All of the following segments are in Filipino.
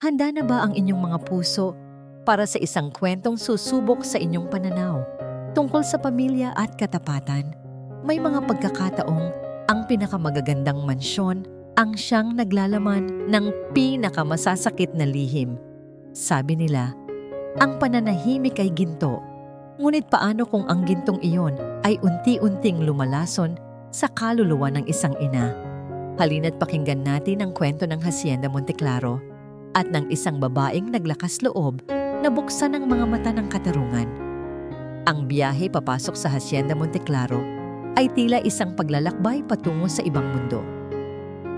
Handa na ba ang inyong mga puso para sa isang kwentong susubok sa inyong pananaw tungkol sa pamilya at katapatan? May mga pagkakataong ang pinakamagagandang mansyon ang siyang naglalaman ng pinakamasasakit na lihim. Sabi nila, ang pananahimik ay ginto. Ngunit paano kung ang gintong iyon ay unti-unting lumalason sa kaluluwa ng isang ina? Halina't pakinggan natin ang kwento ng Hacienda Monteclaro at ng isang babaeng naglakas loob na buksan ang mga mata ng katarungan. Ang biyahe papasok sa Hacienda Monteclaro ay tila isang paglalakbay patungo sa ibang mundo.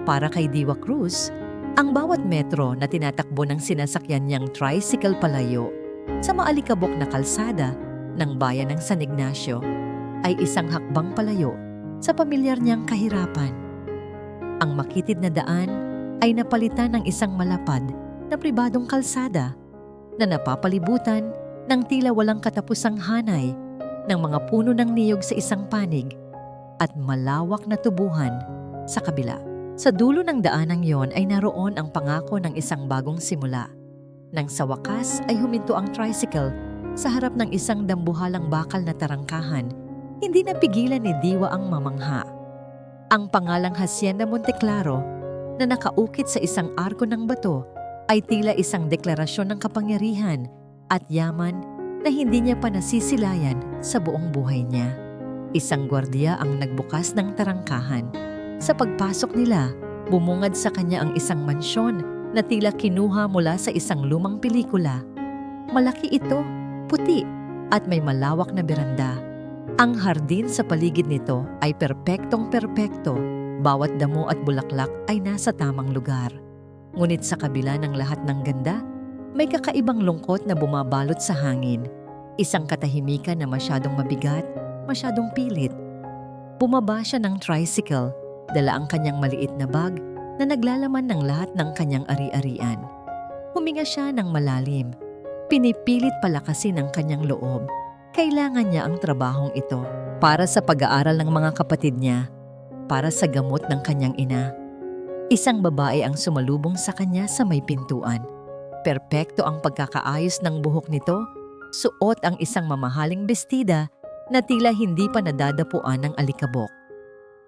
Para kay Diwa Cruz, ang bawat metro na tinatakbo ng sinasakyan niyang tricycle palayo sa maalikabok na kalsada ng bayan ng San Ignacio ay isang hakbang palayo sa pamilyar niyang kahirapan. Ang makitid na daan ay napalitan ng isang malapad na pribadong kalsada na napapalibutan ng tila walang katapusang hanay ng mga puno ng niyog sa isang panig at malawak na tubuhan sa kabila. Sa dulo ng daanang yon ay naroon ang pangako ng isang bagong simula. Nang sa wakas ay huminto ang tricycle sa harap ng isang dambuhalang bakal na tarangkahan, hindi napigilan ni Diwa ang mamangha. Ang pangalang Hacienda Monteclaro na nakaukit sa isang arko ng bato ay tila isang deklarasyon ng kapangyarihan at yaman na hindi niya pa nasisilayan sa buong buhay niya. Isang gwardiya ang nagbukas ng tarangkahan. Sa pagpasok nila, bumungad sa kanya ang isang mansyon na tila kinuha mula sa isang lumang pelikula. Malaki ito, puti, at may malawak na beranda. Ang hardin sa paligid nito ay perpektong-perpekto. Bawat damo at bulaklak ay nasa tamang lugar. Ngunit sa kabila ng lahat ng ganda, may kakaibang lungkot na bumabalot sa hangin. Isang katahimikan na masyadong mabigat, masyadong pilit. Bumaba siya ng tricycle, dala ang kanyang maliit na bag na naglalaman ng lahat ng kanyang ari-arian. Huminga siya ng malalim. Pinipilit palakasin ang kanyang loob. Kailangan niya ang trabahong ito para sa pag-aaral ng mga kapatid niya, para sa gamot ng kanyang ina. Isang babae ang sumalubong sa kanya sa may pintuan. Perpekto ang pagkakaayos ng buhok nito, suot ang isang mamahaling bestida na tila hindi pa nadadapuan ng alikabok.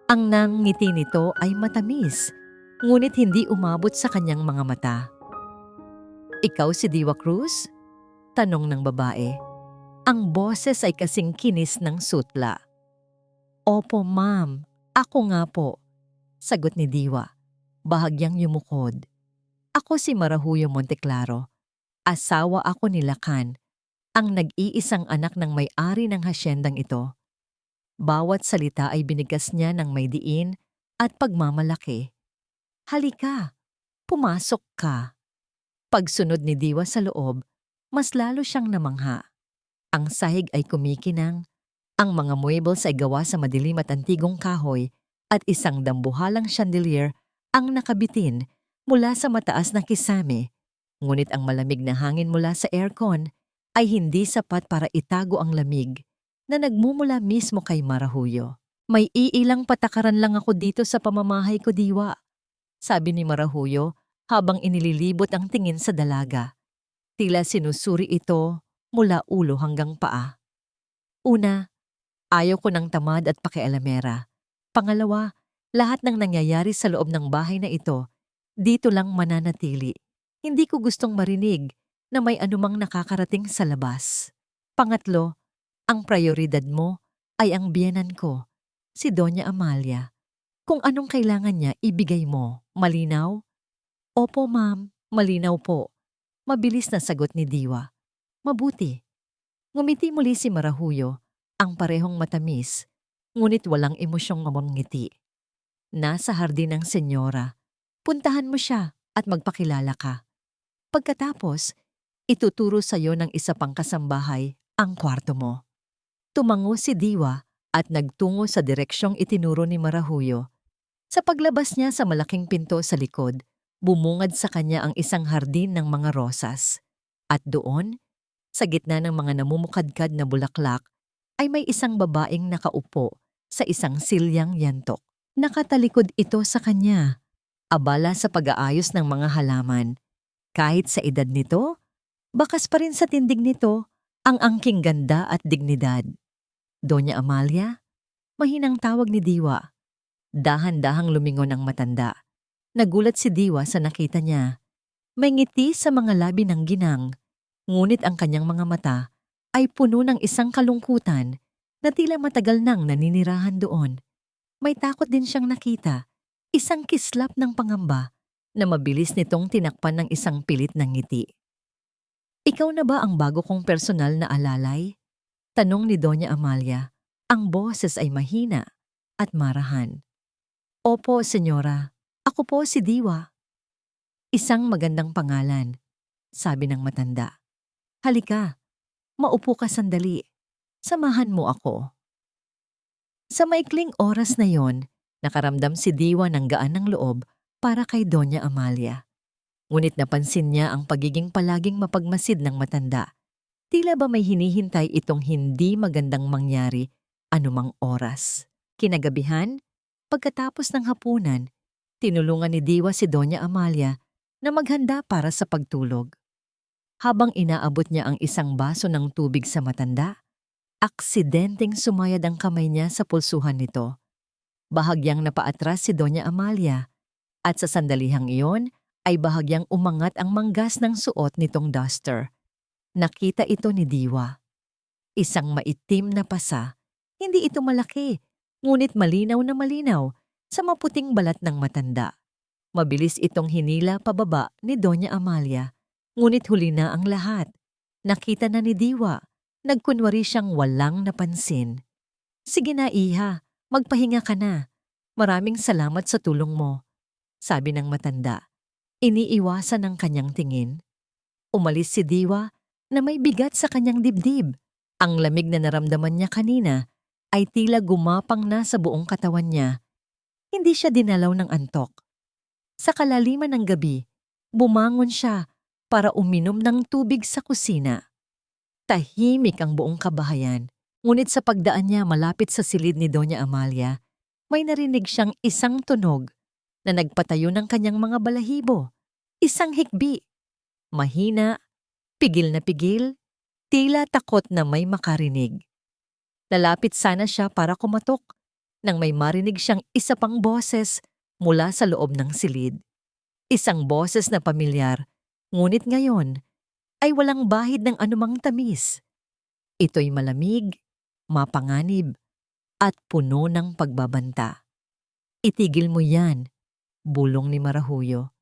Ang ngiti nito ay matamis, ngunit hindi umabot sa kanyang mga mata. "Ikaw si Diwa Cruz?" tanong ng babae. Ang boses ay kasing kinis ng sutla. "Opo, ma'am. Ako nga po," sagot ni Diwa, bahagyang yumukod. "Ako si Marahuyo Monteclaro. Asawa ako ni Lacan, ang nag-iisang anak ng may-ari ng hasyendang ito." Bawat salita ay binigkas niya ng may diin at pagmamalaki. "Halika, pumasok ka." Pagsunod ni Diwa sa loob, mas lalo siyang namangha. Ang sahig ay kumikinang, ang mga muebles ay gawa sa madilim at antigong kahoy at isang dambuhalang chandelier ang nakabitin mula sa mataas na kisame. Ngunit ang malamig na hangin mula sa aircon ay hindi sapat para itago ang lamig na nagmumula mismo kay Marahuyo. "May iilang patakaran lang ako dito sa pamamahay ko, Diwa," sabi ni Marahuyo habang inililibot ang tingin sa dalaga. Tila sinusuri ito mula ulo hanggang paa. "Una, ayaw ko ng tamad at pakialamera. Pangalawa, lahat ng nangyayari sa loob ng bahay na ito, dito lang mananatili. Hindi ko gustong marinig na may anumang nakakarating sa labas. Pangatlo, ang prioridad mo ay ang biyenan ko, si Doña Amalia. Kung anong kailangan niya, ibigay mo. Malinaw?" "Opo, ma'am. Malinaw po," mabilis na sagot ni Diwa. "Mabuti." Ngumiti muli si Marahuyo, ang parehong matamis, ngunit walang emosyong ngiti. "Nasa hardin ng senyora. Puntahan mo siya at magpakilala ka. Pagkatapos, ituturo sa iyo ng isa pang kasambahay ang kwarto mo." Tumango si Diwa at nagtungo sa direksyong itinuro ni Marahuyo. Sa paglabas niya sa malaking pinto sa likod, bumungad sa kanya ang isang hardin ng mga rosas. At doon, sa gitna ng mga namumukadkad na bulaklak, ay may isang babaeng nakaupo sa isang silyang yantok. Nakatalikod ito sa kanya, abala sa pag-aayos ng mga halaman. Kahit sa edad nito, bakas pa rin sa tindig nito ang angking ganda at dignidad. Doña Amalia, mahinang tawag ni Diwa. Dahan-dahang lumingon ang matanda. Nagulat si Diwa sa nakita niya. May ngiti sa mga labi ng ginang, ngunit ang kanyang mga mata ay puno ng isang kalungkutan na tila matagal nang naninirahan doon. May takot din siyang nakita, isang kislap ng pangamba na mabilis nitong tinakpan ng isang pilit ng ngiti. Ikaw na ba ang bago kong personal na alalay? Tanong ni Doña Amalia. Ang boses ay mahina at marahan. Opo, senyora. Ako po si Diwa. Isang magandang pangalan, sabi ng matanda. Halika, maupo ka sandali. Samahan mo ako. Sa maikling oras na yon, nakaramdam si Diwa ng gaan ng loob para kay Doña Amalia. Ngunit napansin niya ang pagiging palaging mapagmasid ng matanda. Tila ba may hinihintay itong hindi magandang mangyari anumang oras. Kinagabihan, pagkatapos ng hapunan, tinulungan ni Diwa si Doña Amalia na maghanda para sa pagtulog. Habang inaabot niya ang isang baso ng tubig sa matanda, aksidenteng sumayad ang kamay niya sa pulsuhan nito. Bahagyang napaatras si Doña Amalia at sa sandalihang iyon ay bahagyang umangat ang manggas ng suot nitong duster. Nakita ito ni Diwa. Isang maitim na pasa, hindi ito malaki, ngunit malinaw na malinaw sa maputing balat ng matanda. Mabilis itong hinila pababa ni Doña Amalia, ngunit huli na ang lahat. Nakita na ni Diwa, nagkunwari siyang walang napansin. Sige na iha, magpahinga ka na. Maraming salamat sa tulong mo, sabi ng matanda. Iniiwasan ang kanyang tingin. Umalis si Diwa na may bigat sa kanyang dibdib. Ang lamig na naramdaman niya kanina ay tila gumapang na sa buong katawan niya. Hindi siya dinalaw ng antok. Sa kalaliman ng gabi, bumangon siya para uminom ng tubig sa kusina. Tahimik ang buong kabahayan, ngunit sa pagdaan niya malapit sa silid ni Doña Amalia, may narinig siyang isang tunog na nagpatayo ng kanyang mga balahibo. Isang hikbi. Mahina, pigil na pigil, tila takot na may makarinig. Lalapit sana siya para kumatok nang may marinig siyang isa pang boses mula sa loob ng silid. Isang boses na pamilyar, ngunit ngayon ay walang bahid ng anumang tamis. Ito'y malamig, mapanganib, at puno ng pagbabanta. Itigil mo yan, bulong ni Marahuyo.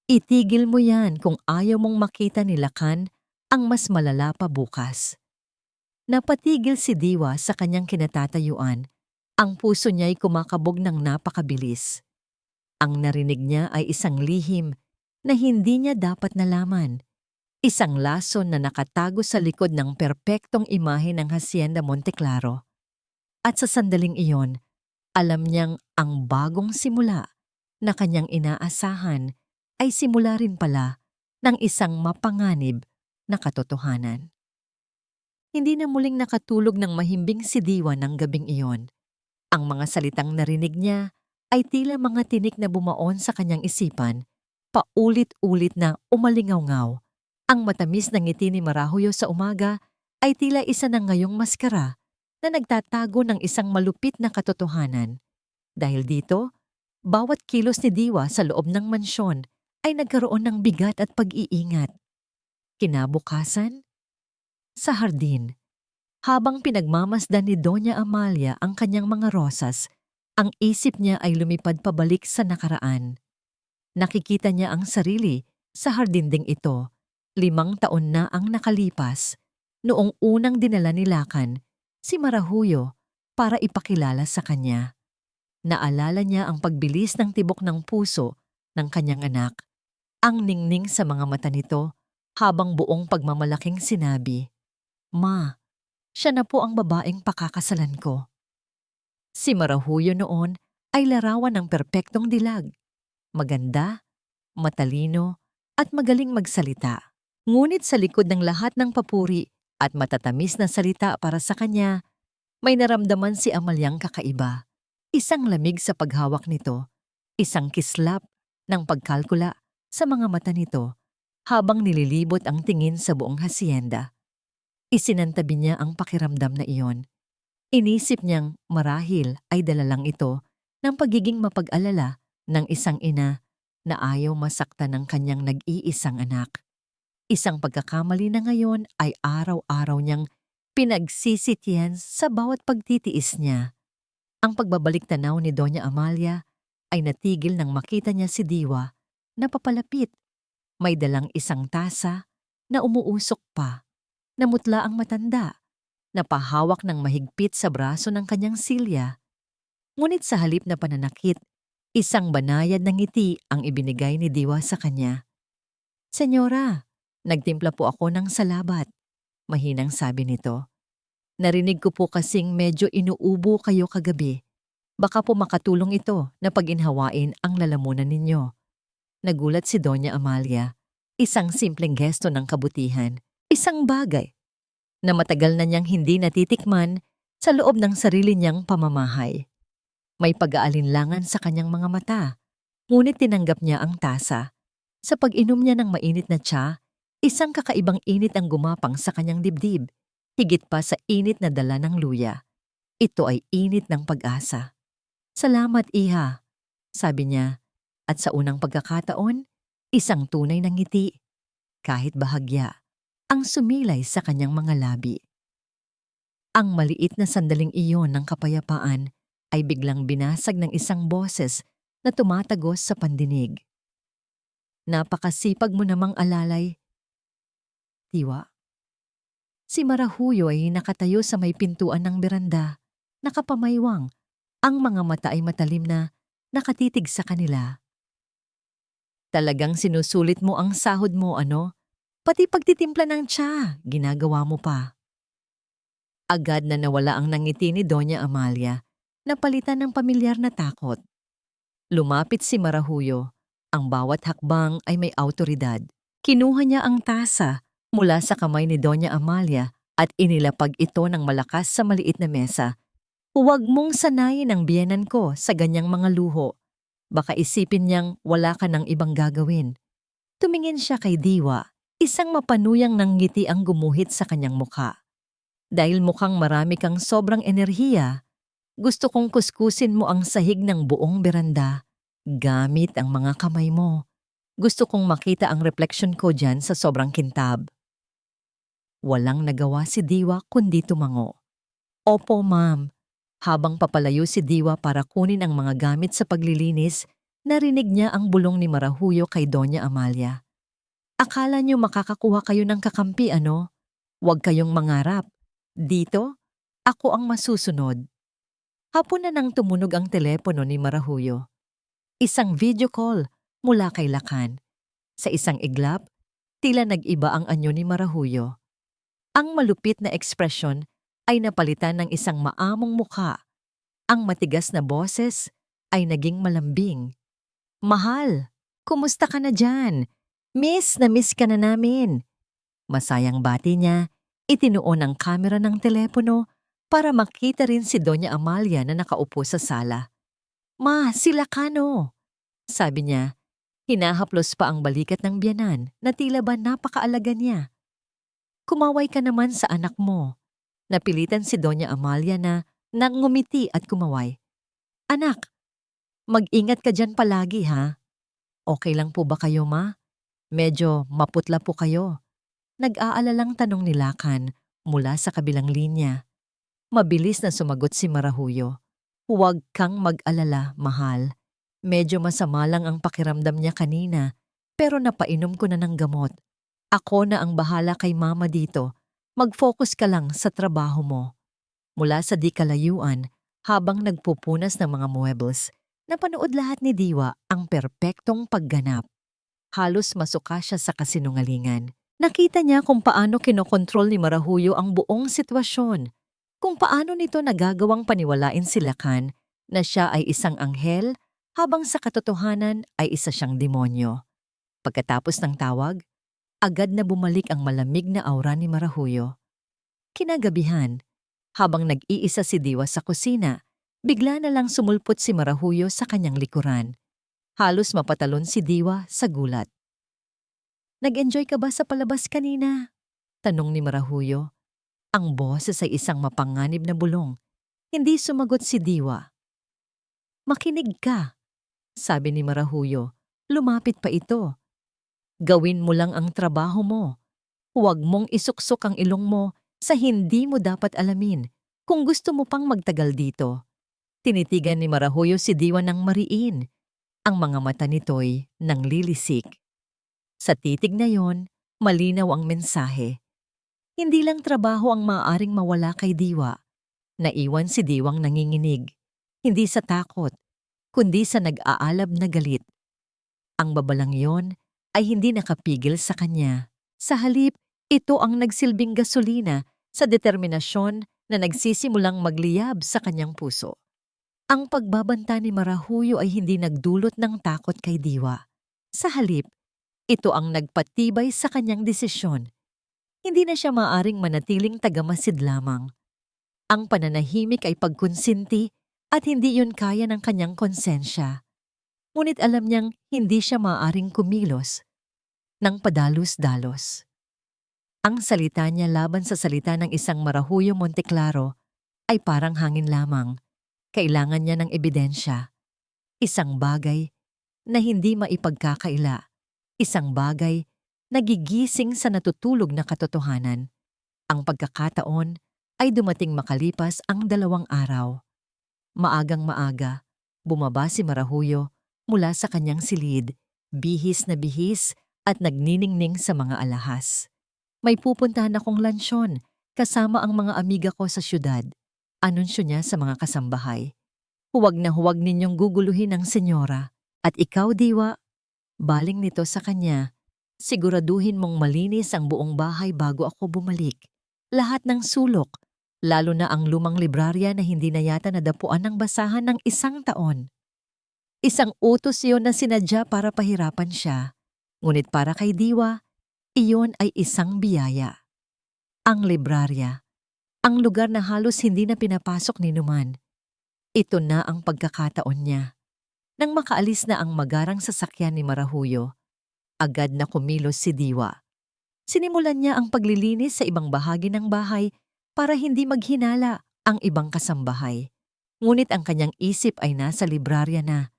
Itigil mo yan kung ayaw mong makita ni Lakan ang mas malala pa bukas. Napatigil si Diwa sa kanyang kinatatayuan. Ang puso niya'y kumakabog ng napakabilis. Ang narinig niya ay isang lihim na hindi niya dapat nalaman. Isang lason na nakatago sa likod ng perpektong imahe ng Hacienda Monteclaro. At sa sandaling iyon, alam niyang ang bagong simula na kanyang inaasahan ay simula rin pala ng isang mapanganib na katotohanan. Hindi na muling nakatulog ng mahimbing si Diwa ng gabing iyon. Ang mga salitang narinig niya ay tila mga tinik na bumaon sa kanyang isipan, paulit-ulit na umalingaw-ngaw. Ang matamis na ngiti ni Marahuyo sa umaga ay tila isa na ngayong maskara na nagtatago ng isang malupit na katotohanan. Dahil dito, bawat kilos ni Diwa sa loob ng mansyon ay nagkaroon ng bigat at pag-iingat. Kinabukasan, sa hardin, habang pinagmamasdan ni Doña Amalia ang kanyang mga rosas, ang isip niya ay lumipad pabalik sa nakaraan. Nakikita niya ang sarili sa hardin ding ito. 5 taon na ang nakalipas noong unang dinala ni Lakan si Marahuyo para ipakilala sa kanya. Naalala niya ang pagbilis ng tibok ng puso ng kanyang anak, ang ningning sa mga mata nito habang buong pagmamalaking sinabi, "Ma, siya na po ang babaeng pakakasalan ko." Si Marahuyo noon ay larawan ng perpektong dilag. Maganda, matalino, at magaling magsalita. Ngunit sa likod ng lahat ng papuri at matatamis na salita para sa kanya, may naramdaman si Amalyang kakaiba. Isang lamig sa paghawak nito, isang kislap ng pagkalkula sa mga mata nito, habang nililibot ang tingin sa buong hasyenda. Isinantabi niya ang pakiramdam na iyon. Inisip niyang marahil ay dala lang ito ng pagiging mapag-alala ng isang ina na ayaw masaktan ng kanyang nag-iisang anak. Isang pagkakamali na ngayon ay araw-araw niyang pinagsisitiyan sa bawat pagtitiis niya. Ang pagbabalik tanaw ni Doña Amalia ay natigil nang makita niya si Diwa na papalapit. May dalang isang tasa na umuusok pa. Namutla ang matanda, napahawak ng mahigpit sa braso ng kanyang silya. Ngunit sa halip na pananakit, isang banayad ng ngiti ang ibinigay ni Diwa sa kanya. "Senyora, nagtimpla po ako ng salabat," mahinang sabi nito. "Narinig ko po kasing medyo inuubo kayo kagabi. Baka po makatulong ito na paginhawain ang lalamunan ninyo." Nagulat si Doña Amalia. Isang simpleng gesto ng kabutihan. Isang bagay na matagal na niyang hindi natitikman sa loob ng sarili niyang pamamahay. May pag-aalinlangan sa kanyang mga mata, ngunit tinanggap niya ang tasa. Sa pag-inom niya ng mainit na tsa, isang kakaibang init ang gumapang sa kanyang dibdib, higit pa sa init na dala ng luya. Ito ay init ng pag-asa. "Salamat, iha," sabi niya, at sa unang pagkakataon, isang tunay na ngiti, kahit bahagya, ang sumilay sa kanyang mga labi. Ang maliit na sandaling iyon ng kapayapaan ay biglang binasag ng isang boses na tumatagos sa pandinig. "Napakasipag mo namang alalay, Diwa." Si Marahuyo ay nakatayo sa may pintuan ng beranda, nakapamaywang. Ang mga mata ay matalim na nakatitig sa kanila. "Talagang sinusulit mo ang sahod mo, ano? Pati pagtitimpla ng tsa, ginagawa mo pa." Agad na nawala ang nangiti ni Doña Amalia, napalitan ng pamilyar na takot. Lumapit si Marahuyo. Ang bawat hakbang ay may awtoridad. Kinuha niya ang tasa mula sa kamay ni Doña Amalia at inilapag ito ng malakas sa maliit na mesa. "Huwag mong sanayin ang biyenan ko sa ganyang mga luho. Baka isipin niyang wala ka ng ibang gagawin." Tumingin siya kay Diwa. Isang mapanuyang nanggiti ang gumuhit sa kanyang mukha. "Dahil mukhang marami kang sobrang enerhiya, gusto kong kuskusin mo ang sahig ng buong beranda gamit ang mga kamay mo. Gusto kong makita ang refleksyon ko dyan sa sobrang kintab." Walang nagawa si Diwa kundi tumango. "Opo, ma'am." Habang papalayo si Diwa para kunin ang mga gamit sa paglilinis, narinig niya ang bulong ni Marahuyo kay Doña Amalia. "Akala niyo makakakuha kayo ng kakampi, ano? Huwag kayong mangarap. Dito, ako ang masusunod." Hapon na nang tumunog ang telepono ni Marahuyo. Isang video call mula kay Lakan. Sa isang iglap, tila nag-iba ang anyo ni Marahuyo. Ang malupit na ekspresyon ay napalitan ng isang maamong mukha. Ang matigas na boses ay naging malambing. "Mahal, kumusta ka na dyan? Miss na miss ka na namin." Masayang bati niya, itinuon ang kamera ng telepono para makita rin si Doña Amalia na nakaupo sa sala. "Ma, sila Kano," sabi niya. Hinahaplos pa ang balikat ng biyanan na tila ba napakaalaga niya. "Kumaway ka naman sa anak mo." Napilitan si Doña Amalia na nangumiti at kumaway. "Anak, mag-ingat ka dyan palagi, ha? Okay lang po ba kayo, ma? Medyo maputla po kayo." Nag-aalalang tanong ni Lakan mula sa kabilang linya. Mabilis na sumagot si Marahuyo. "Huwag kang mag-alala, mahal. Medyo masama lang ang pakiramdam niya kanina, pero napainom ko na ng gamot. Ako na ang bahala kay mama dito. Mag-focus ka lang sa trabaho mo." Mula sa di kalayuan, habang nagpupunas ng mga muebles, napanood lahat ni Diwa ang perpektong pagganap. Halos masuka siya sa kasinungalingan. Nakita niya kung paano kinokontrol ni Marahuyo ang buong sitwasyon, kung paano nito nagagawang paniwalain si Lakan na siya ay isang anghel habang sa katotohanan ay isa siyang demonyo. Pagkatapos ng tawag, agad na bumalik ang malamig na aura ni Marahuyo. Kinagabihan, habang nag-iisa si Diwa sa kusina, bigla na lang sumulpot si Marahuyo sa kanyang likuran. Halos mapatalon si Diwa sa gulat. Nag-enjoy ka ba sa palabas kanina? Tanong ni Marahuyo. Ang boses ay isang mapanganib na bulong. Hindi sumagot si Diwa. Makinig ka, sabi ni Marahuyo. Lumapit pa ito. Gawin mo lang ang trabaho mo. Huwag mong isuksok ang ilong mo sa hindi mo dapat alamin kung gusto mo pang magtagal dito. Tinitigan ni Marahuyo si Diwa ng mariin. Ang mga mata nito'y nanglilisik. Sa titig na yon, malinaw ang mensahe. Hindi lang trabaho ang maaaring mawala kay Diwa. Naiwan si Diwang nanginginig. Hindi sa takot, kundi sa nag-aalab na galit. Ang babalang yon ay hindi nakapigil sa kanya. Sa halip, ito ang nagsilbing gasolina sa determinasyon na nagsisimulang magliyab sa kanyang puso. Ang pagbabanta ni Marahuyo ay hindi nagdulot ng takot kay Diwa. Sa halip, ito ang nagpatibay sa kanyang desisyon. Hindi na siya maaring manatiling tagamasid lamang. Ang pananahimik ay pagkonsinti at hindi yun kaya ng kanyang konsensya. Ngunit alam niyang hindi siya maaaring kumilos ng padalos-dalos. Ang salita niya laban sa salita ng isang Marahuyo Monteclaro ay parang hangin lamang. Kailangan niya ng ebidensya. Isang bagay na hindi maipagkakaila. Isang bagay na gigising sa natutulog na katotohanan. Ang pagkakataon ay dumating makalipas ang 2 araw. Maagang maaga, bumaba si Marahuyo mula sa kanyang silid, bihis na bihis at nagniningning sa mga alahas. May pupuntahan akong lansyon kasama ang mga amiga ko sa syudad. Anunsyo niya sa mga kasambahay. Huwag na huwag ninyong guguluhin ang senyora. At ikaw, Diwa, baling nito sa kanya, siguraduhin mong malinis ang buong bahay bago ako bumalik. Lahat ng sulok, lalo na ang lumang librarya na hindi na yata nadapuan ng basahan ng 1 taon. Isang utos iyon na sinadya para pahirapan siya. Ngunit para kay Diwa, iyon ay isang biyaya. Ang librarya, ang lugar na halos hindi na pinapasok ni Numan. Ito na ang pagkakataon niya. Nang makaalis na ang magarang sasakyan ni Marahuyo, agad na kumilos si Diwa. Sinimulan niya ang paglilinis sa ibang bahagi ng bahay para hindi maghinala ang ibang kasambahay. Ngunit ang kanyang isip ay nasa librarya na.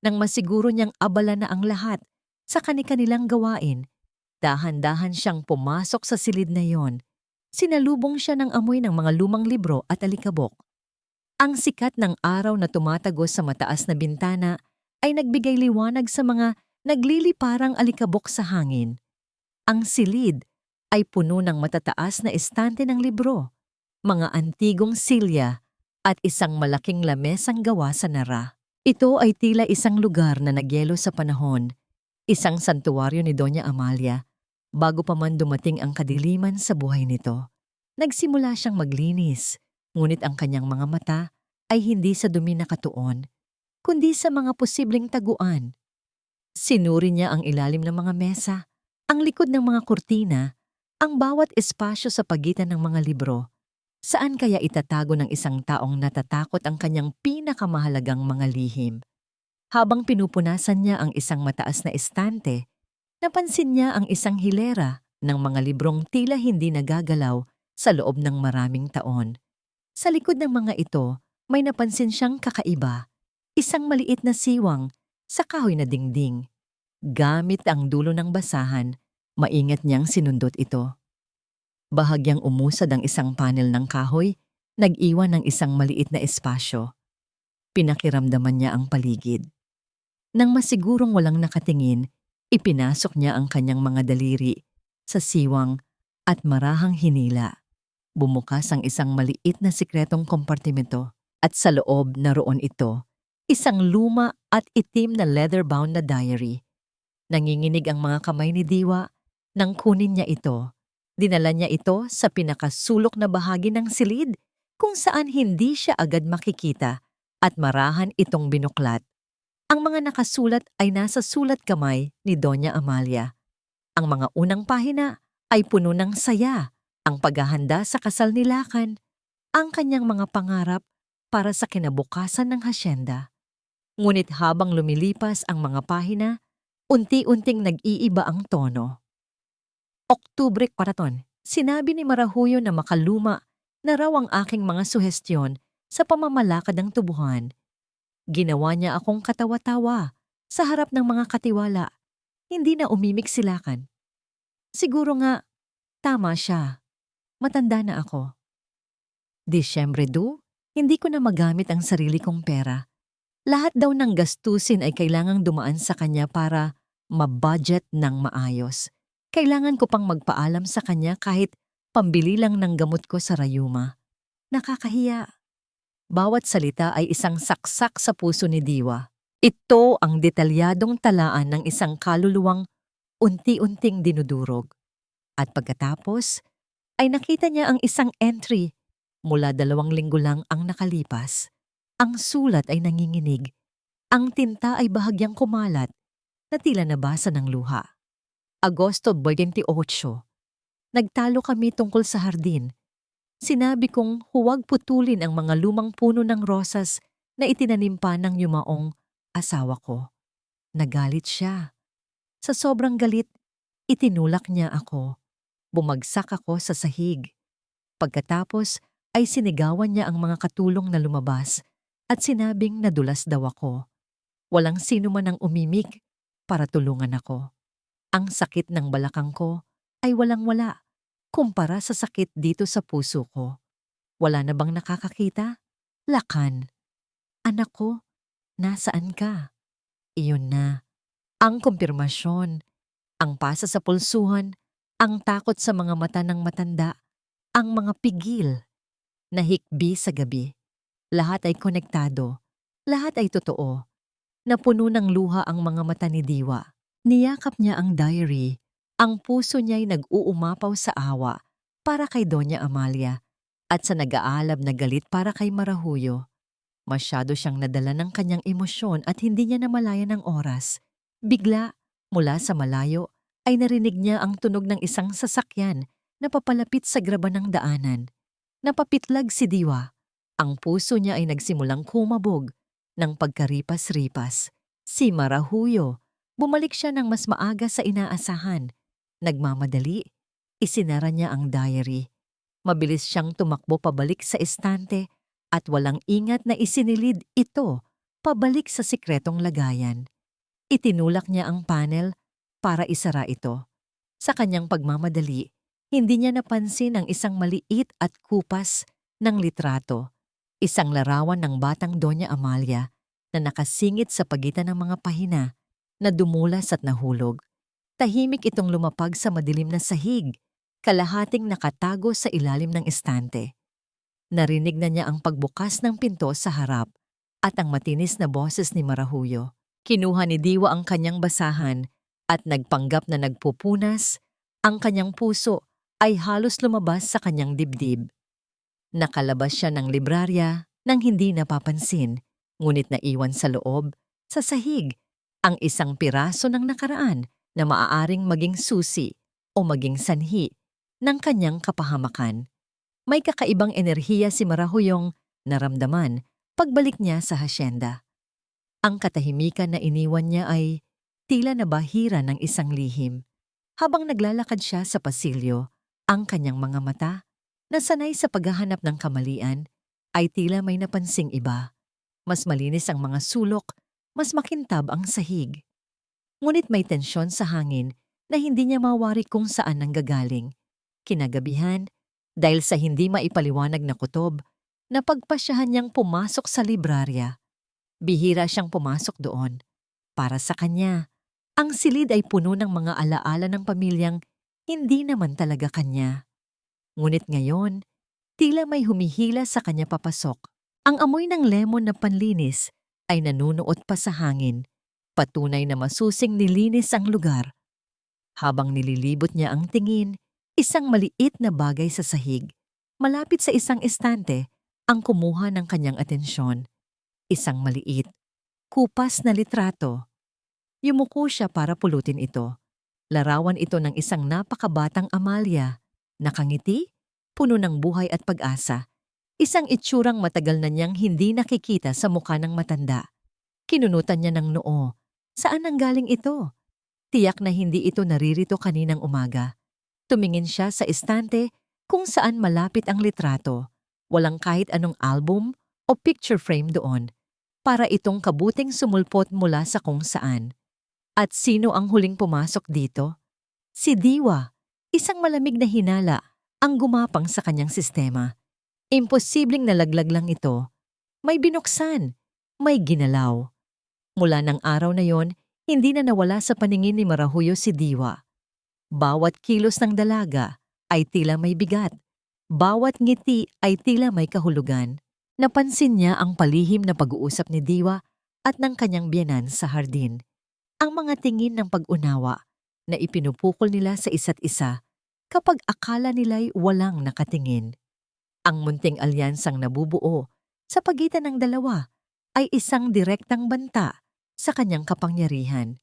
Nang masiguro niyang abala na ang lahat sa kani-kanilang gawain, dahan-dahan siyang pumasok sa silid na yon. Sinalubong siya ng amoy ng mga lumang libro at alikabok. Ang sikat ng araw na tumatagos sa mataas na bintana ay nagbigay liwanag sa mga nagliliparang alikabok sa hangin. Ang silid ay puno ng matataas na estante ng libro, mga antigong silya at isang malaking lamesang gawa sa nara. Ito ay tila isang lugar na nagyelo sa panahon, isang santuwaryo ni Doña Amalia, bago pa man dumating ang kadiliman sa buhay nito. Nagsimula siyang maglinis, ngunit ang kanyang mga mata ay hindi sa dumi nakatuon, kundi sa mga posibleng taguan. Sinuri niya ang ilalim ng mga mesa, ang likod ng mga kurtina, ang bawat espasyo sa pagitan ng mga libro. Saan kaya itatago ng isang taong natatakot ang kanyang pinakamahalagang mga lihim? Habang pinupunasan niya ang isang mataas na estante, napansin niya ang isang hilera ng mga librong tila hindi nagagalaw sa loob ng maraming taon. Sa likod ng mga ito, may napansin siyang kakaiba, isang maliit na siwang sa kahoy na dingding. Gamit ang dulo ng basahan, maingat niyang sinundot ito. Bahagyang umusad ang isang panel ng kahoy, nag-iwan ng isang maliit na espasyo. Pinakiramdaman niya ang paligid. Nang masigurong walang nakatingin, ipinasok niya ang kanyang mga daliri sa siwang at marahang hinila. Bumukas ang isang maliit na sikretong kompartimento at sa loob naroon ito, isang luma at itim na leather-bound na diary. Nanginginig ang mga kamay ni Diwa nang kunin niya ito. Dinala niya ito sa pinakasulok na bahagi ng silid kung saan hindi siya agad makikita at marahan itong binuklat. Ang mga nakasulat ay nasa sulat kamay ni Doña Amalia. Ang mga unang pahina ay puno ng saya, ang paghahanda sa kasal ni Lakan, ang kanyang mga pangarap para sa kinabukasan ng hasyenda. Ngunit habang lumilipas ang mga pahina, unti-unting nag-iiba ang tono. Oktubre Paraton, sinabi ni Marahuyo na makaluma na raw ang aking mga suhestyon sa pamamalakad ng tubuhan. Ginawa niya akong katawa-tawa sa harap ng mga katiwala, hindi na umimik silakan. Siguro nga, tama siya. Matanda na ako. Disyembre 2, hindi ko na magamit ang sarili kong pera. Lahat daw ng gastusin ay kailangang dumaan sa kanya para mabudget ng maayos. Kailangan ko pang magpaalam sa kanya kahit pambili lang ng gamot ko sa Rayuma. Nakakahiya. Bawat salita ay isang saksak sa puso ni Diwa. Ito ang detalyadong talaan ng isang kaluluwang unti-unting dinudurog. At pagkatapos, ay nakita niya ang isang entry mula 2 linggo lang ang nakalipas. Ang sulat ay nanginginig. Ang tinta ay bahagyang kumalat na tila nabasa ng luha. Agosto 28. Nagtalo kami tungkol sa hardin. Sinabi kong huwag putulin ang mga lumang puno ng rosas na itinanim pa ng yumaong asawa ko. Nagalit siya. Sa sobrang galit, itinulak niya ako. Bumagsak ako sa sahig. Pagkatapos ay sinigawan niya ang mga katulong na lumabas at sinabing nadulas daw ako. Walang sino man ang umimik para tulungan ako. Ang sakit ng balakang ko ay walang-wala kumpara sa sakit dito sa puso ko. Wala na bang nakakakita? Lakan. Anak ko, nasaan ka? Iyon na. Ang kumpirmasyon, ang pasa sa pulsuhan, ang takot sa mga mata ng matanda, ang mga pigil, nahikbi sa gabi. Lahat ay konektado, lahat ay totoo. Napuno ng luha ang mga mata ni Diwa. Niyakap niya ang diary. Ang puso niya'y nag-uumapaw sa awa para kay Doña Amalia at sa nag-aalab na galit para kay Marahuyo. Masyado siyang nadala ng kanyang emosyon at hindi niya namalayan ang oras. Bigla, mula sa malayo, ay narinig niya ang tunog ng isang sasakyan na papalapit sa graban ng daanan. Napapitlag si Diwa. Ang puso niya ay nagsimulang kumabog ng pagkaripas-ripas. Si Marahuyo, bumalik siya ng mas maaga sa inaasahan. Nagmamadali, isinara niya ang diary. Mabilis siyang tumakbo pabalik sa estante at walang ingat na isinilid ito pabalik sa sikretong lagayan. Itinulak niya ang panel para isara ito. Sa kanyang pagmamadali, hindi niya napansin ang isang maliit at kupas ng litrato, isang larawan ng batang Doña Amalia na nakasingit sa pagitan ng mga pahina na dumulas at nahulog. Tahimik itong lumapag sa madilim na sahig, kalahating nakatago sa ilalim ng estante. Narinig na niya ang pagbukas ng pinto sa harap at ang matinis na boses ni Marahuyo. Kinuha ni Diwa ang kanyang basahan at nagpanggap na nagpupunas. Ang kanyang puso ay halos lumabas sa kanyang dibdib. Nakalabas siya ng librarya nang hindi napapansin, ngunit naiwan sa loob, sa sahig, ang isang piraso ng nakaraan na maaaring maging susi o maging sanhi ng kanyang kapahamakan. May kakaibang enerhiya si Marahuyong naramdaman pagbalik niya sa hasyenda. Ang katahimikan na iniwan niya ay tila nabahira ng isang lihim. Habang naglalakad siya sa pasilyo, ang kanyang mga mata, na sanay sa paghahanap ng kamalian, ay tila may napansing iba. Mas malinis ang mga sulok, mas makintab ang sahig. Ngunit may tensyon sa hangin na hindi niya mawari kung saan nanggagaling. Kinagabihan, dahil sa hindi maipaliwanag na kutob, napagpasyahan niyang pumasok sa librarya. Bihira siyang pumasok doon. Para sa kanya, ang silid ay puno ng mga alaala ng pamilyang hindi naman talaga kanya. Ngunit ngayon, tila may humihila sa kanya papasok. Ang amoy ng lemon na panlinis ay nanunuot pa sa hangin. Patunay na masusing nilinis ang lugar. Habang nililibot niya ang tingin, isang maliit na bagay sa sahig, malapit sa isang estante, ang kumuha ng kanyang atensyon. Isang maliit, kupas na litrato. Yumuko siya para pulutin ito. Larawan ito ng isang napakabatang Amalia, nakangiti, puno ng buhay at pag-asa. Isang itsurang matagal na niyang hindi nakikita sa mukha ng matanda. Kinunutan niya ng noo. Saan nanggaling ito? Tiyak na hindi ito naririto kaninang umaga. Tumingin siya sa estante kung saan malapit ang litrato. Walang kahit anong album o picture frame doon para itong kabuting sumulpot mula sa kung saan. At sino ang huling pumasok dito? Si Diwa, isang malamig na hinala ang gumapang sa kanyang sistema. Imposibleng nalaglag lang ito. May binuksan, may ginalaw. Mula ng araw na yon, hindi na nawala sa paningin ni Marahuyo si Diwa. Bawat kilos ng dalaga ay tila may bigat. Bawat ngiti ay tila may kahulugan. Napansin niya ang palihim na pag-uusap ni Diwa at ng kanyang biyenan sa hardin. Ang mga tingin ng pag-unawa na ipinupukol nila sa isa't isa kapag akala nila'y walang nakatingin. Ang munting alyansang nabubuo sa pagitan ng dalawa ay isang direktang banta sa kanyang kapangyarihan.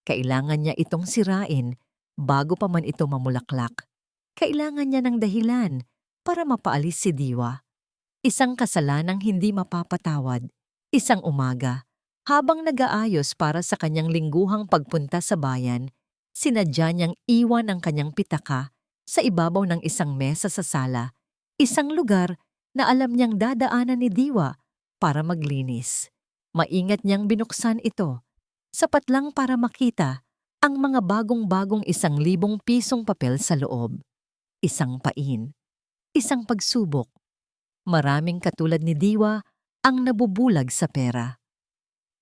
Kailangan niya itong sirain bago pa man ito mamulaklak. Kailangan niya ng dahilan para mapaalis si Diwa. Isang kasalanang hindi mapapatawad. Isang umaga, habang nag-aayos para sa kanyang lingguhang pagpunta sa bayan, sinadya niyang iwan ang kanyang pitaka sa ibabaw ng isang mesa sa sala, isang lugar na alam niyang dadaanan ni Diwa para maglinis. Maingat niyang binuksan ito, sapat lang para makita ang mga bagong-bagong 1,000 pisong papel sa loob. Isang pain, isang pagsubok. Maraming katulad ni Diwa ang nabubulag sa pera.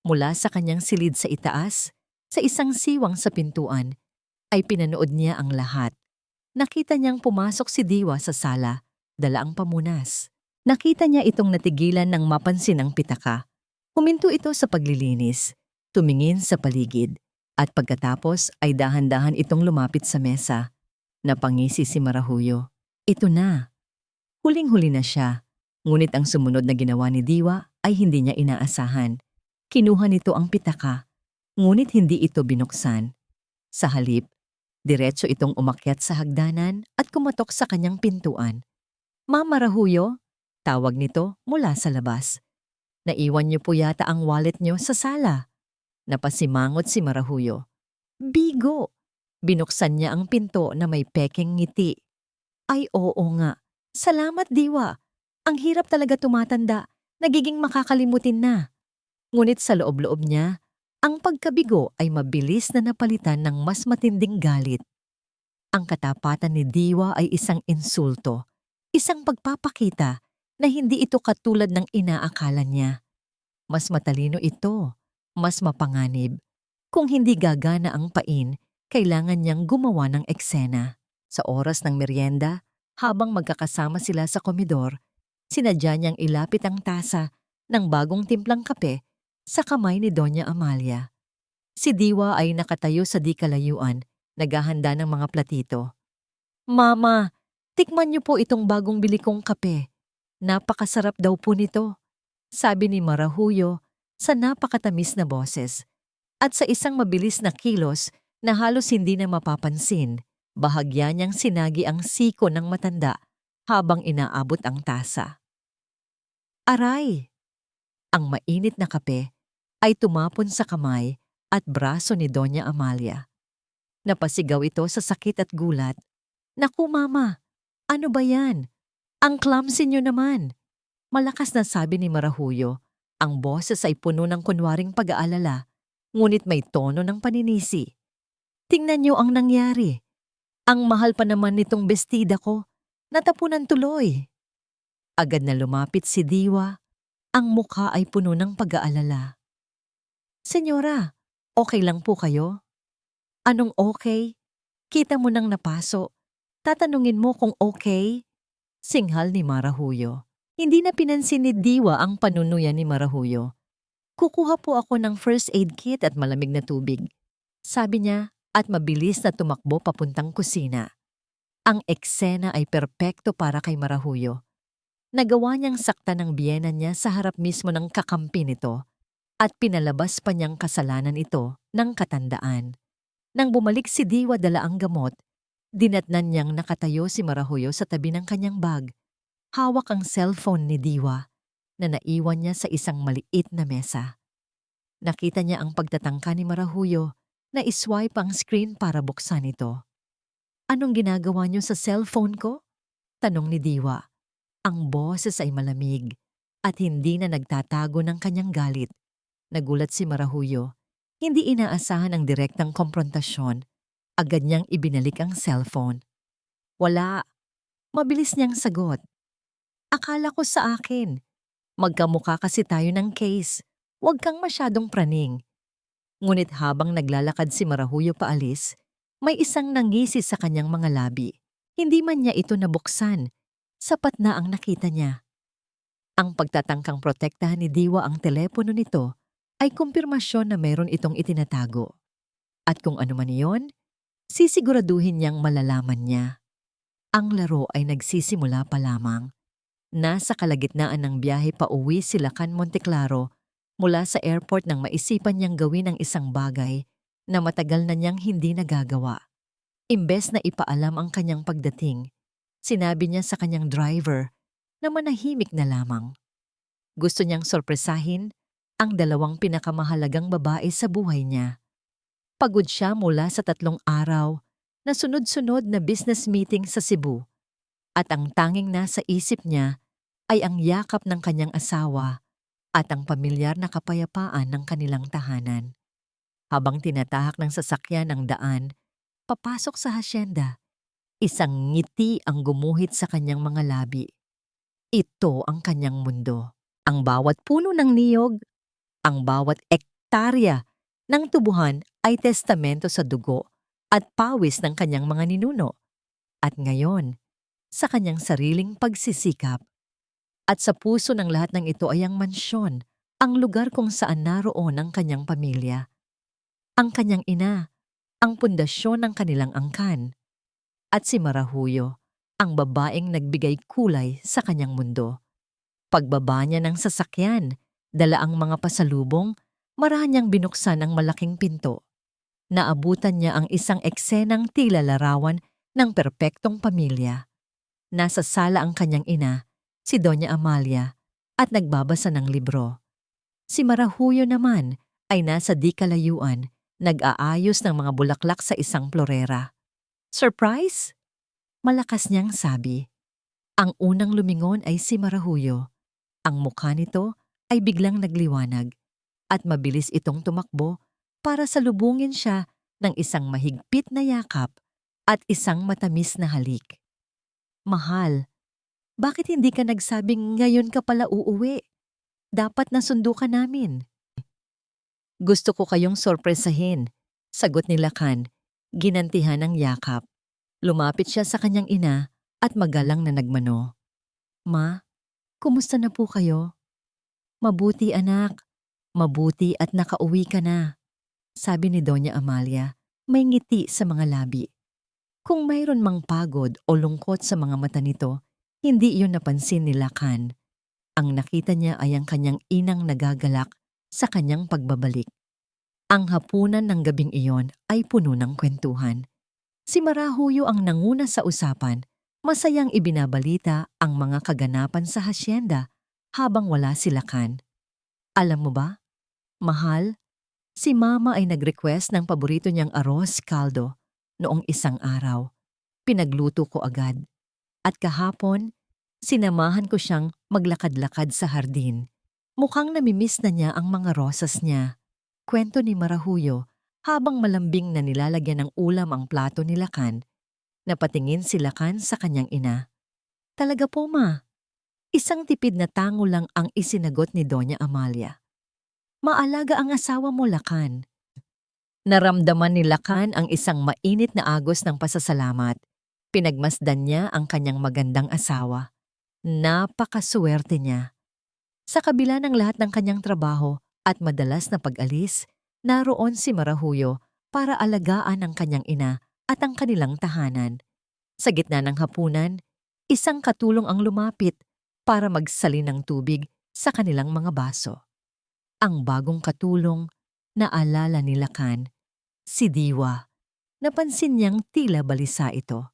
Mula sa kanyang silid sa itaas, sa isang siwang sa pintuan, ay pinanood niya ang lahat. Nakita niyang pumasok si Diwa sa sala, dala ang pamunas. Nakita niya itong natigilan ng mapansin ang pitaka. Huminto ito sa paglilinis, tumingin sa paligid, at pagkatapos ay dahan-dahan itong lumapit sa mesa. Napangisi si Marahuyo. Ito na. Huling-huli na siya, ngunit ang sumunod na ginawa ni Diwa ay hindi niya inaasahan. Kinuha nito ang pitaka, ngunit hindi ito binuksan. Sa halip, diretso itong umakyat sa hagdanan at kumatok sa kanyang pintuan. "Ma'am Marahuyo," tawag nito mula sa labas. "Naiwan niyo po yata ang wallet niyo sa sala." Napasimangot si Marahuyo. Bigo! Binuksan niya ang pinto na may pekeng ngiti. "Ay oo nga. Salamat Diwa. Ang hirap talaga tumatanda. Nagiging makakalimutin na." Ngunit sa loob-loob niya, ang pagkabigo ay mabilis na napalitan ng mas matinding galit. Ang katapatan ni Diwa ay isang insulto, isang pagpapakita na hindi ito katulad ng inaakala niya. Mas matalino ito, mas mapanganib. Kung hindi gagana ang pain, kailangan niyang gumawa ng eksena. Sa oras ng merienda, habang magkakasama sila sa komedor, sinadya niyang ilapit ang tasa ng bagong timplang kape sa kamay ni Doña Amalia. Si Diwa ay nakatayo sa di kalayuan, naghahanda ng mga platito. "Mama, tikman niyo po itong bagong bili kong kape. Napakasarap daw po nito," sabi ni Marahuyo sa napakatamis na boses. At sa isang mabilis na kilos na halos hindi na mapapansin, bahagya niyang sinagi ang siko ng matanda habang inaabot ang tasa. Aray! Ang mainit na kape ay tumapon sa kamay at braso ni Doña Amalia. Napasigaw ito sa sakit at gulat. "Naku mama, ano ba yan? Ang clumsy niyo naman." Malakas na sabi ni Marahuyo. Ang boses ay puno ng kunwaring pag-aalala, ngunit may tono ng paninisi. "Tingnan niyo ang nangyari. Ang mahal pa naman nitong bestida ko. Natapunan tuloy." Agad na lumapit si Diwa. Ang mukha ay puno ng pag-aalala. "Senyora, okay lang po kayo?" "Anong okay? Kita mo nang napaso. Tatanungin mo kung okay?" Singhal ni Marahuyo. Hindi na pinansin ni Diwa ang panunuyan ni Marahuyo. "Kukuha po ako ng first aid kit at malamig na tubig," sabi niya at mabilis na tumakbo papuntang kusina. Ang eksena ay perpekto para kay Marahuyo. Nagawa niyang saktan ng biyena niya sa harap mismo ng kakampi nito at pinalabas pa niyang kasalanan ito ng katandaan. Nang bumalik si Diwa dala ang gamot, dinatnan niyang nakatayo si Marahuyo sa tabi ng kanyang bag. Hawak ang cellphone ni Diwa na naiwan niya sa isang maliit na mesa. Nakita niya ang pagtatangka ni Marahuyo na iswipe ang screen para buksan ito. Anong ginagawa niyo sa cellphone ko? Tanong ni Diwa. Ang boses ay malamig at hindi na nagtatago ng kanyang galit. Nagulat si Marahuyo. Hindi inaasahan ang direktang komprontasyon. Agad niyang ibinalik ang cellphone. Wala. Mabilis niyang sagot. Akala ko sa akin. Magkamukha kasi tayo ng case. Huwag kang masyadong praning. Ngunit habang naglalakad si Marahuyo paalis, may isang nangisi sa kanyang mga labi. Hindi man niya ito nabuksan. Sapat na ang nakita niya. Ang pagtatangkang protektahan ni Diwa ang telepono nito ay kumpirmasyon na meron itong itinatago. At kung ano man iyon, sisiguraduhin niyang malalaman niya. Ang laro ay nagsisimula pa lamang. Nasa kalagitnaan ng biyahe pauwi sila kan Monteclaro mula sa airport nang maisipan niyang gawin ang isang bagay na matagal na niyang hindi nagagawa. Imbes na ipaalam ang kanyang pagdating, sinabi niya sa kanyang driver na manahimik na lamang. Gusto niyang sorpresahin ang dalawang pinakamahalagang babae sa buhay niya. Pagod siya mula sa 3 araw na sunod-sunod na business meeting sa Cebu at ang tanging nasa isip niya ay ang yakap ng kanyang asawa at ang pamilyar na kapayapaan ng kanilang tahanan. Habang tinatahak ng sasakyan ang daan, papasok sa hasyenda, isang ngiti ang gumuhit sa kanyang mga labi. Ito ang kanyang mundo. Ang bawat puno ng niyog, ang bawat ektarya ng tubuhan ay testamento sa dugo at pawis ng kanyang mga ninuno. At ngayon, sa kanyang sariling pagsisikap. At sa puso ng lahat ng ito ay ang mansyon, ang lugar kung saan naroon ang kanyang pamilya. Ang kanyang ina, ang pundasyon ng kanilang angkan. At si Marahuyo, ang babaeng nagbigay kulay sa kanyang mundo. Pagbaba niya ng sasakyan, dala ang mga pasalubong, marahan niyang binuksan ang malaking pinto. Naabutan niya ang isang eksenang tila larawan ng perpektong pamilya. Nasa sala ang kanyang ina, si Doña Amalia, at nagbabasa ng libro. Si Marahuyo naman ay nasa di kalayuan, nag-aayos ng mga bulaklak sa isang florera. Surprise? Malakas niyang sabi. Ang unang lumingon ay si Marahuyo. Ang mukha nito ay biglang nagliwanag at mabilis itong tumakbo para salubungin siya ng isang mahigpit na yakap at isang matamis na halik. Mahal, bakit hindi ka nagsabing ngayon ka pala uuwi? Dapat nasundo ka namin. Gusto ko kayong sorpresahin, sagot ni Lakan, ginantihan ng yakap. Lumapit siya sa kanyang ina at magalang na nagmano. Ma, kumusta na po kayo? Mabuti anak, mabuti at nakauwi ka na, sabi ni Doña Amalia, may ngiti sa mga labi. Kung mayroon mang pagod o lungkot sa mga mata nito, hindi iyon napansin ni Lakan. Ang nakita niya ay ang kanyang inang nagagalak sa kanyang pagbabalik. Ang hapunan ng gabing iyon ay puno ng kwentuhan. Si Marahuyo ang nanguna sa usapan, masayang ibinabalita ang mga kaganapan sa hasyenda habang wala si Lakan. Alam mo ba, mahal, si Mama ay nag-request ng paborito niyang arroz caldo noong isang araw. Pinagluto ko agad. At kahapon, sinamahan ko siyang maglakad-lakad sa hardin. Mukhang namimiss na niya ang mga rosas niya. Kwento ni Marahuyo habang malambing na nilalagyan ng ulam ang plato ni Lakan. Napatingin si Lakan sa kanyang ina. Talaga po, Ma. Isang tipid na tango lang ang isinagot ni Doña Amalia. Maalaga ang asawa mo, Lakan. Naramdaman ni Lakan ang isang mainit na agos ng pasasalamat. Pinagmasdan niya ang kanyang magandang asawa. Napakaswerte niya. Sa kabila ng lahat ng kanyang trabaho at madalas na pag-alis, naroon si Marahuyo para alagaan ang kanyang ina at ang kanilang tahanan. Sa gitna ng hapunan, isang katulong ang lumapit para magsalin ng tubig sa kanilang mga baso. Ang bagong katulong, naalala ni Lakan, si Diwa. Napansin niyang tila balisa ito.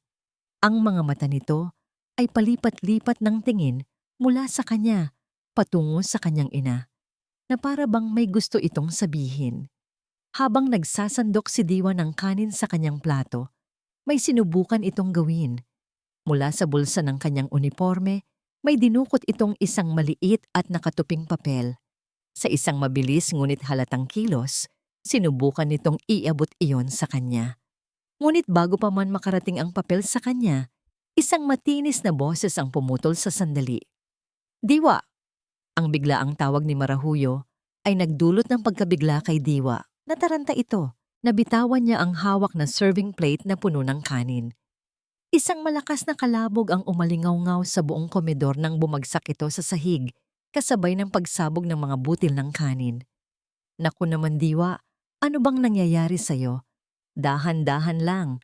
Ang mga mata nito ay palipat-lipat ng tingin mula sa kanya patungo sa kanyang ina, na para bang may gusto itong sabihin. Habang nagsasandok si Diwa ng kanin sa kanyang plato, May sinubukan itong gawin. Mula sa bulsa ng kanyang uniforme, may dinukot itong isang maliit at nakatuping papel. Sa isang mabilis ngunit halatang kilos, sinubukan nitong iabot iyon sa kanya. Ngunit bago pa man makarating ang papel sa kanya, isang matinis na boses ang pumutol sa sandali. Diwa! Ang biglaang tawag ni Marahuyo ay nagdulot ng pagkabigla kay Diwa. Nataranta ito. Nabitawan niya ang hawak na serving plate na puno ng kanin. Isang malakas na kalabog ang umalingaw-ngaw sa buong komedor nang bumagsak ito sa sahig, kasabay ng pagsabog ng mga butil ng kanin. Naku naman Diwa, ano bang nangyayari sa'yo? Dahan-dahan lang,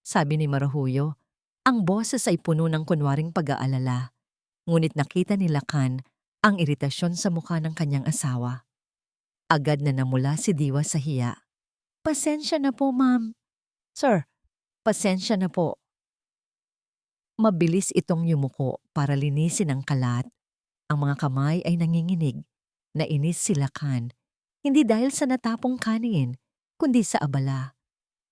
sabi ni Marahuyo. Ang boses ay puno ng kunwaring pag-aalala. Ngunit nakita ni Lakan ang iritasyon sa mukha ng kanyang asawa. Agad na namula si Diwa sa hiya. Pasensya na po, ma'am. Sir, pasensya na po. Mabilis itong yumuko para linisin ang kalat. Ang mga kamay ay nanginginig. Nainis si Lakan. Hindi dahil sa natapong kanin, kundi sa abala.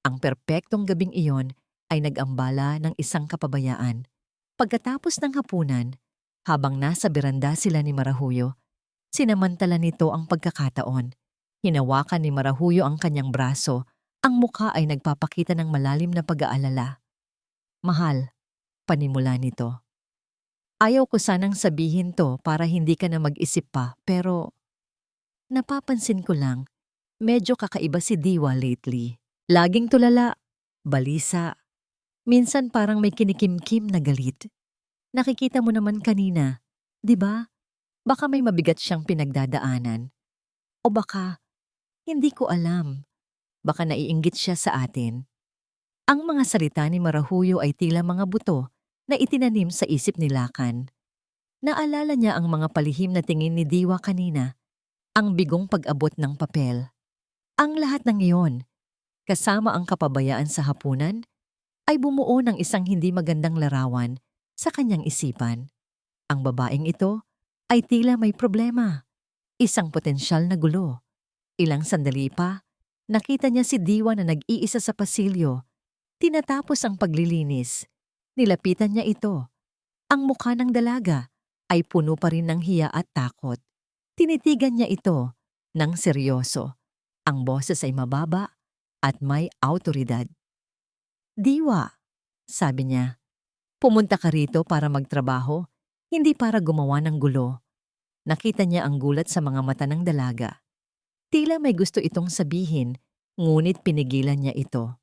Ang perpektong gabing iyon ay nag-ambala ng isang kapabayaan. Pagkatapos ng hapunan, habang nasa beranda sila ni Marahuyo, sinamantala nito ang pagkakataon. Hinawakan ni Marahuyo ang kanyang braso, ang mukha ay nagpapakita ng malalim na pag-aalala. Mahal, panimula nito. Ayaw ko sanang sabihin to para hindi ka na mag-isip pa, pero napapansin ko lang, medyo kakaiba si Diwa lately. Laging tulala, balisa, minsan parang may kinikimkim na galit. Nakikita mo naman kanina, di ba? Baka may mabigat siyang pinagdadaanan. O baka, hindi ko alam. Baka naiinggit siya sa atin. Ang mga salita ni Marahuyo ay tila mga buto na itinanim sa isip ni Lakan. Naalala niya ang mga palihim na tingin ni Diwa kanina, ang bigong pag-abot ng papel. Ang lahat ng iyon, kasama ang kapabayaan sa hapunan, ay bumuo ng isang hindi magandang larawan sa kanyang isipan. Ang babaeng ito ay tila may problema, isang potensyal na gulo. Ilang sandali pa, nakita niya si Diwa na nag-iisa sa pasilyo. Tinatapos ang paglilinis. Nilapitan niya ito. Ang mukha ng dalaga ay puno pa rin ng hiya at takot. Tinitigan niya ito ng seryoso. Ang boses ay mababa at may awtoridad. Diwa, sabi niya, pumunta ka rito para magtrabaho, hindi para gumawa ng gulo. Nakita niya ang gulat sa mga mata ng dalaga. Tila may gusto itong sabihin, ngunit pinigilan niya ito.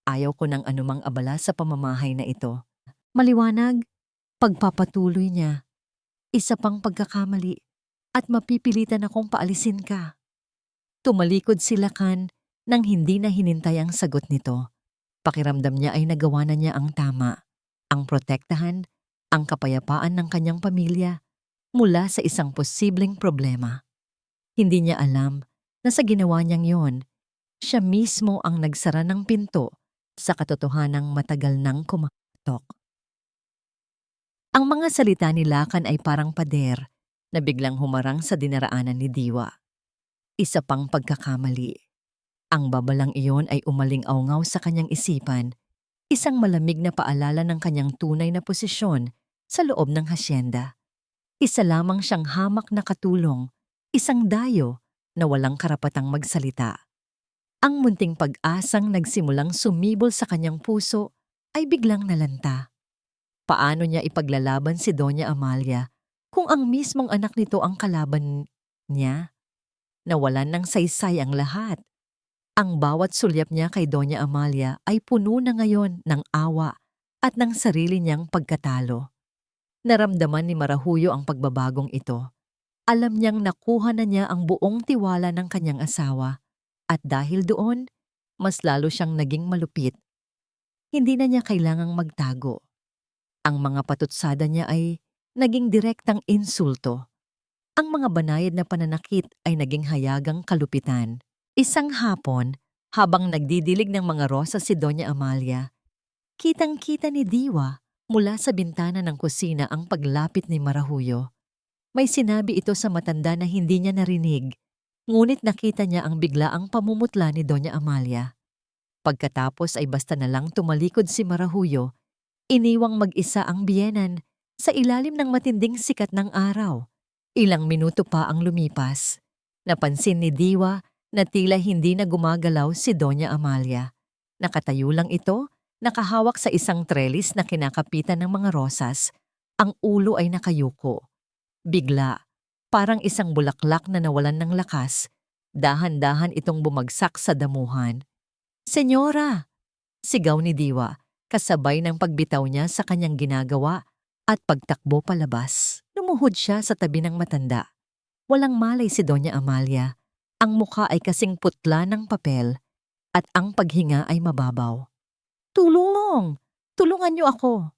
Ayaw ko ng anumang abala sa pamamahay na ito. Maliwanag, pagpapatuloy niya. Isa pang pagkakamali at mapipilitan akong paalisin ka. Tumalikod si Lakan nang hindi na hinintay ang sagot nito. Pakiramdam niya ay nagawa na niya ang tama, ang protektahan, ang kapayapaan ng kanyang pamilya mula sa isang posibleng problema. Hindi niya alam na sa ginawa niyang yon, siya mismo ang nagsara ng pinto sa katotohanang matagal nang kumakatok. Ang mga salita ni Lakan ay parang pader na biglang humarang sa dinaraanan ni Diwa. Isa pang pagkakamali. Ang babalang iyon ay umaling-awngaw sa kanyang isipan, isang malamig na paalala ng kanyang tunay na posisyon sa loob ng hasyenda. Isa lamang siyang hamak na katulong, isang dayo na walang karapatang magsalita. Ang munting pag-asang nagsimulang sumibol sa kanyang puso ay biglang nalanta. Paano niya ipaglalaban si Doña Amalia kung ang mismong anak nito ang kalaban niya? Nawalan ng saysay ang lahat. Ang bawat sulyap niya kay Doña Amalia ay puno na ngayon ng awa at ng sarili niyang pagkatalo. Naramdaman ni Marahuyo ang pagbabagong ito. Alam niyang nakuha na niya ang buong tiwala ng kanyang asawa at dahil doon, mas lalo siyang naging malupit. Hindi na niya kailangang magtago. Ang mga patutsada niya ay naging direktang insulto. Ang mga banayad na pananakit ay naging hayagang kalupitan. Isang hapon, habang nagdidilig ng mga rosas si Doña Amalia, kitang-kita ni Diwa mula sa bintana ng kusina ang paglapit ni Marahuyo. May sinabi ito sa matanda na hindi niya narinig, ngunit nakita niya ang biglaang pamumutla ni Doña Amalia. Pagkatapos ay basta na lang tumalikod si Marahuyo, iniwang mag-isa ang biyenan sa ilalim ng matinding sikat ng araw. Ilang minuto pa ang lumipas. Napansin ni Diwa na tila hindi na gumagalaw si Doña Amalia. Nakatayo lang ito, nakahawak sa isang trellis na kinakapitan ng mga rosas. Ang ulo ay nakayuko. Bigla, parang isang bulaklak na nawalan ng lakas, dahan-dahan itong bumagsak sa damuhan. "Senyora!" Sigaw ni Diwa, kasabay ng pagbitaw niya sa kanyang ginagawa at pagtakbo palabas. Lumuhod siya sa tabi ng matanda. Walang malay si Doña Amalia. Ang mukha ay kasing putla ng papel at ang paghinga ay mababaw. "Tulong! Tulungan niyo ako!"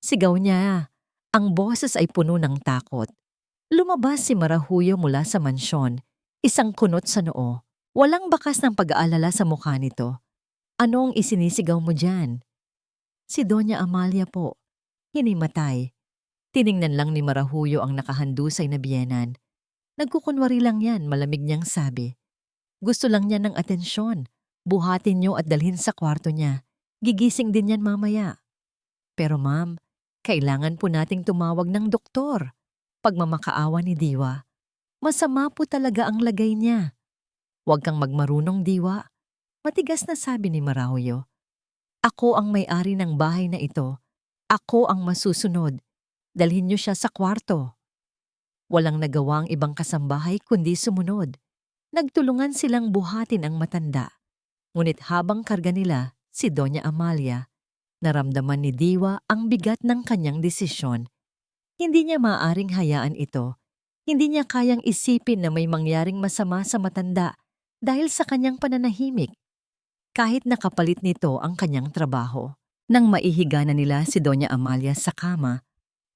Sigaw niya. Ang boses ay puno ng takot. Lumabas si Marahuyo mula sa mansyon, isang kunot sa noo. Walang bakas ng pag-aalala sa mukha nito. "Anong isinisigaw mo dyan?" "Si Doña Amalia po. Hinimatay." Tiningnan lang ni Marahuyo ang nakahandusay na biyenan. "Nagkukunwari lang yan," malamig niyang sabi. "Gusto lang niya ng atensyon. Buhatin niyo at dalhin sa kwarto niya. Gigising din yan mamaya." "Pero ma'am, kailangan po nating tumawag ng doktor." Pagmamakaawa ni Diwa. "Masama po talaga ang lagay niya." "Huwag kang magmarunong, Diwa." Matigas na sabi ni Marahuyo. "Ako ang may-ari ng bahay na ito. Ako ang masusunod. Dalhin niyo siya sa kwarto." Walang nagawa ang ibang kasambahay kundi sumunod. Nagtulungan silang buhatin ang matanda. Ngunit habang karga nila, si Doña Amalia, naramdaman ni Diwa ang bigat ng kanyang desisyon. Hindi niya maaaring hayaan ito. Hindi niya kayang isipin na may mangyaring masama sa matanda dahil sa kanyang pananahimik. Kahit nakapalit nito ang kanyang trabaho. Nang maihiga na nila si Doña Amalia sa kama,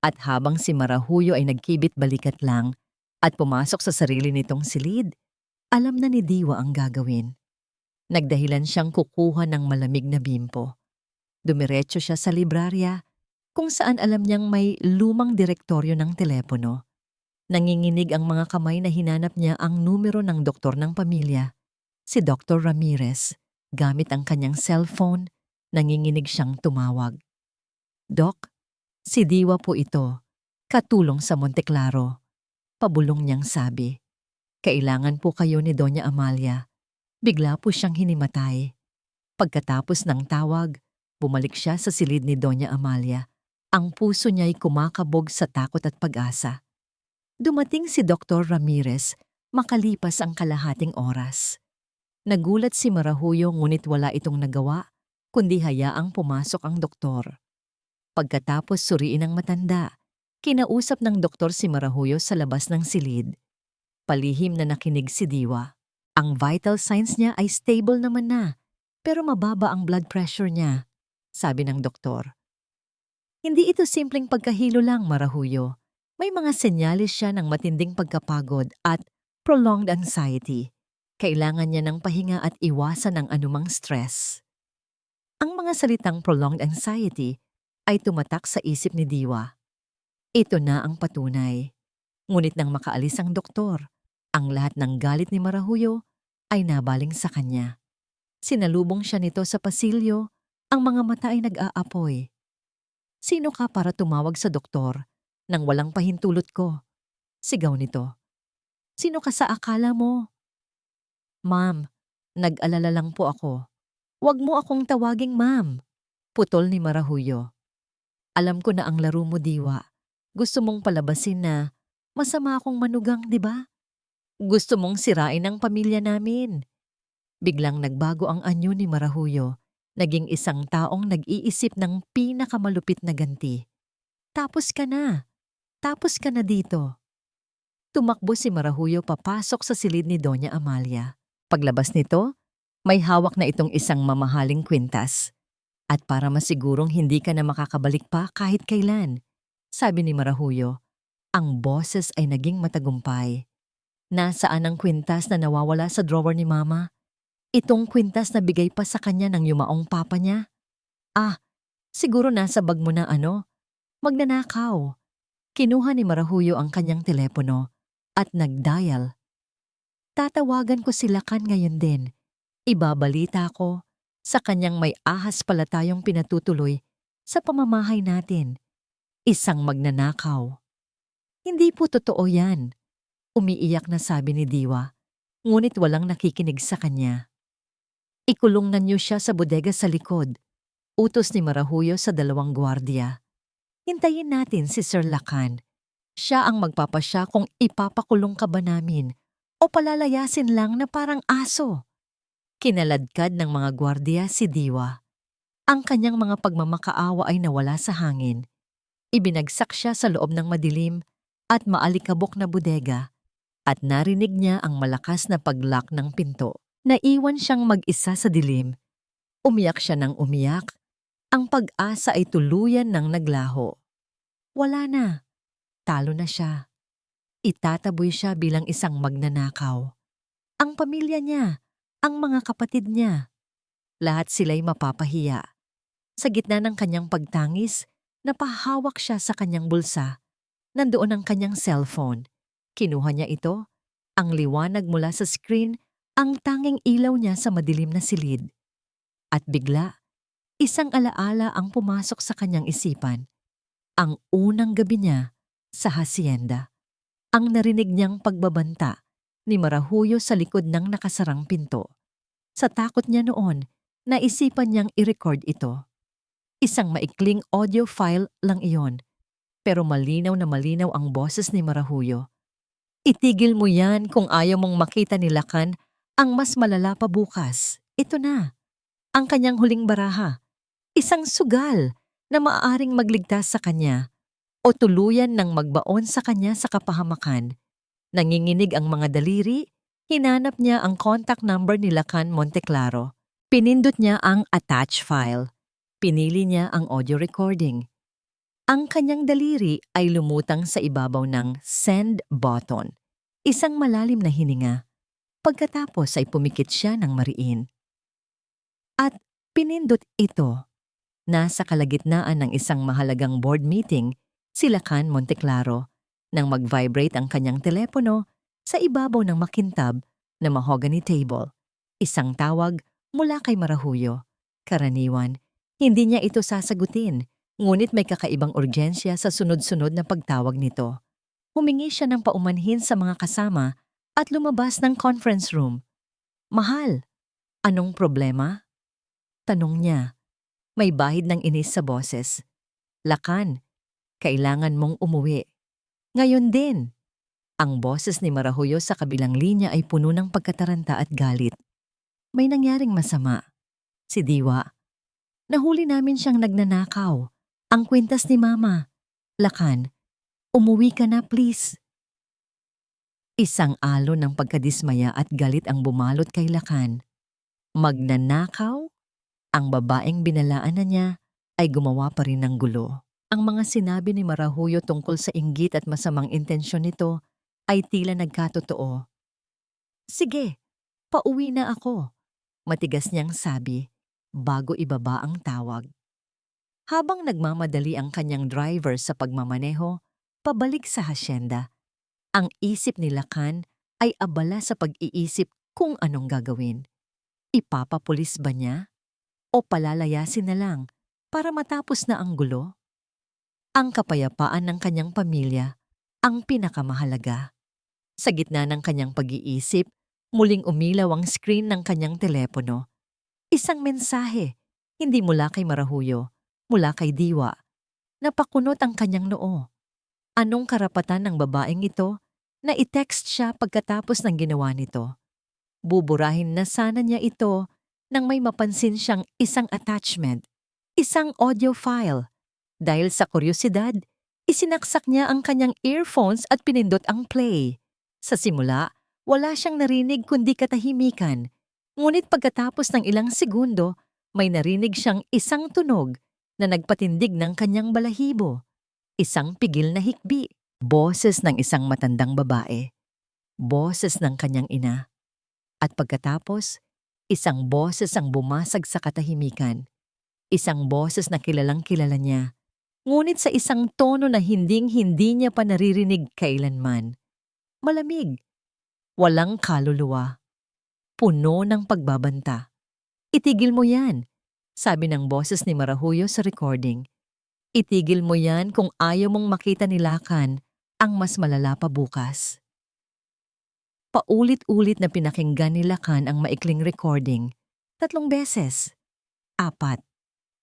at habang si Marahuyo ay nagkibit-balikat lang at pumasok sa sarili nitong silid, alam na ni Diwa ang gagawin. Nagdahilan siyang kukuha ng malamig na bimpo. Dumiretso siya sa librarya, kung saan alam niyang may lumang direktoryo ng telepono. Nanginginig ang mga kamay na hinanap niya ang numero ng doktor ng pamilya, si Dr. Ramirez. Gamit ang kanyang cellphone, nanginginig siyang tumawag. "Doc, si Diwa po ito, katulong sa Monteclaro." Pabulong niyang sabi. "Kailangan po kayo ni Doña Amalia. Bigla po siyang hinimatay." Pagkatapos ng tawag, bumalik siya sa silid ni Doña Amalia. Ang puso niya'y kumakabog sa takot at pag-asa. Dumating si Dr. Ramirez makalipas ang kalahating oras. Nagulat si Marahuyo ngunit wala itong nagawa, kundi hayaang pumasok ang doktor. Pagkatapos suriin ang matanda, kinausap ng doktor si Marahuyo sa labas ng silid. Palihim na nakinig si Diwa. Ang vital signs niya ay stable naman na, pero mababa ang blood pressure niya, sabi ng doktor. "Hindi ito simpleng pagkahilo lang, Marahuyo. May mga senyalis siya ng matinding pagkapagod at prolonged anxiety. Kailangan niya ng pahinga at iwasan ang anumang stress." Ang mga salitang prolonged anxiety ay tumatak sa isip ni Diwa. Ito na ang patunay. Ngunit nang makaalis ang doktor, ang lahat ng galit ni Marahuyo ay nabaling sa kanya. Sinalubong siya nito sa pasilyo, ang mga mata ay nag-aapoy. "Sino ka para tumawag sa doktor nang walang pahintulot ko?" Sigaw nito. "Sino ka sa akala mo?" "Ma'am, nag-alala lang po ako." "Huwag mo akong tawaging ma'am," putol ni Marahuyo. "Alam ko na ang laro mo, Diwa. Gusto mong palabasin na masama akong manugang, di ba? Gusto mong sirain ang pamilya namin." Biglang nagbago ang anyo ni Marahuyo. Naging isang taong nag-iisip ng pinakamalupit na ganti. Tapos ka na. Tapos ka na dito." Tumakbo si Marahuyo papasok sa silid ni Doña Amalia. Paglabas nito, may hawak na itong isang mamahaling kwintas. "At para masigurong hindi ka na makakabalik pa kahit kailan," sabi ni Marahuyo. Ang boses ay naging matagumpay. "Nasaan ang kwintas na nawawala sa drawer ni Mama? Itong kwintas na bigay pa sa kanya ng yumaong papa niya? Ah, siguro nasa bag mo na ano? Magnanakaw." Kinuha ni Marahuyo ang kanyang telepono at nag-dial. "Tatawagan ko si Lakan ngayon din. Ibabalita ko Sa kanyang may ahas pala tayong pinatutuloy sa pamamahay natin. Isang magnanakaw. Hindi po totoo yan. Umiiyak na sabi ni Diwa, ngunit walang nakikinig sa kanya. Ikulong na niyo siya sa bodega sa likod. Utos ni Marahuyo sa 2 gwardiya. Hintayin natin si Sir Lacan. Siya ang magpapasya kung ipapakulong ka ba namin o palalayasin lang na parang aso. Kinaladkad ng mga gwardiya si Diwa. Ang kanyang mga pagmamakaawa ay nawala sa hangin. Ibinagsak siya sa loob ng madilim at maalikabok na bodega at narinig niya ang malakas na paglock ng pinto. Naiwan siyang mag-isa sa dilim. Umiyak siya ng umiyak. Ang pag-asa ay tuluyan ng naglaho. Wala na. Talo na siya. Itataboy siya bilang isang magnanakaw. Ang pamilya niya, ang mga kapatid niya, lahat sila'y mapapahiya. Sa gitna ng kanyang pagtangis, napahawak siya sa kanyang bulsa. Nandoon ang kanyang cellphone. Kinuha niya ito. Ang liwanag mula sa screen, ang tanging ilaw niya sa madilim na silid. At bigla, isang alaala ang pumasok sa kanyang isipan. Ang unang gabi niya sa hacienda. Ang narinig niyang pagbabanta ni Marahuyo sa likod ng nakasarang pinto. Sa takot niya noon, naisipan niyang i-record ito. Isang maikling audio file lang iyon, pero malinaw na malinaw ang boses ni Marahuyo. Itigil mo yan kung ayaw mong makita ni Lacan ang mas malala pa bukas. Ito na, ang kanyang huling baraha. Isang sugal na maaaring magligtas sa kanya o tuluyan ng magbaon sa kanya sa kapahamakan. Nanginginig ang mga daliri, hinanap niya ang contact number ni Lacan Monteclaro. Pinindot niya ang attach file. Pinili niya ang audio recording. Ang kanyang daliri ay lumutang sa ibabaw ng send button. Isang malalim na hininga. Pagkatapos ay pumikit siya ng mariin. At pinindot ito. Nasa kalagitnaan ng isang mahalagang board meeting, si Lacan Monteclaro, nang mag-vibrate ang kanyang telepono sa ibabaw ng makintab na mahogany table. Isang tawag mula kay Marahuyo. Karaniwan, hindi niya ito sasagutin, ngunit may kakaibang urgensya sa sunod-sunod na pagtawag nito. Humingi siya ng paumanhin sa mga kasama at lumabas ng conference room. Mahal, anong problema? Tanong niya. May bahid ng inis sa boses. Lacan, kailangan mong umuwi. Ngayon din. Ang boses ni Marahuyo sa kabilang linya ay puno ng pagkataranta at galit. May nangyaring masama. Si Diwa. Nahuli namin siyang nagnanakaw. Ang kwintas ni Mama. Lacan, umuwi ka na please. Isang alon ng pagkadismaya at galit ang bumalot kay Lacan. Magnanakaw? Ang babaeng binalaan na niya ay gumawa pa rin ng gulo. Ang mga sinabi ni Marahuyo tungkol sa inggit at masamang intensyon nito ay tila nagkatotoo. Sige, pauwi na ako, matigas niyang sabi bago ibaba ang tawag. Habang nagmamadali ang kanyang driver sa pagmamaneho, pabalik sa hasyenda, ang isip ni Lacan ay abala sa pag-iisip kung anong gagawin. Ipapapulis ba niya? O palalayasin na lang para matapos na ang gulo? Ang kapayapaan ng kanyang pamilya ang pinakamahalaga. Sa gitna ng kanyang pag-iisip, muling umilaw ang screen ng kanyang telepono. Isang mensahe, hindi mula kay Marahuyo, mula kay Diwa. Napakunot ang kanyang noo. Anong karapatan ng babaeng ito na i-text siya pagkatapos ng ginawa nito? Buburahin na sana niya ito nang may mapansin siyang isang attachment, isang audio file. Dahil sa kuryosidad, isinaksak niya ang kanyang earphones at pinindot ang play. Sa simula, wala siyang narinig kundi katahimikan. Ngunit pagkatapos ng ilang segundo, may narinig siyang isang tunog na nagpatindig ng kanyang balahibo. Isang pigil na hikbi. Boses ng isang matandang babae. Boses ng kanyang ina. At pagkatapos, isang boses ang bumasag sa katahimikan. Isang boses na kilalang kilala niya. Ngunit sa isang tono na hinding-hindi niya pa naririnig kailanman. Malamig. Walang kaluluwa. Puno ng pagbabanta. Itigil mo yan, sabi ng boses ni Marahuyo sa recording. Itigil mo yan kung ayaw mong makita ni Lakan ang mas malala pa bukas. Paulit-ulit na pinakinggan ni Lakan ang maikling recording. 3 beses. 4.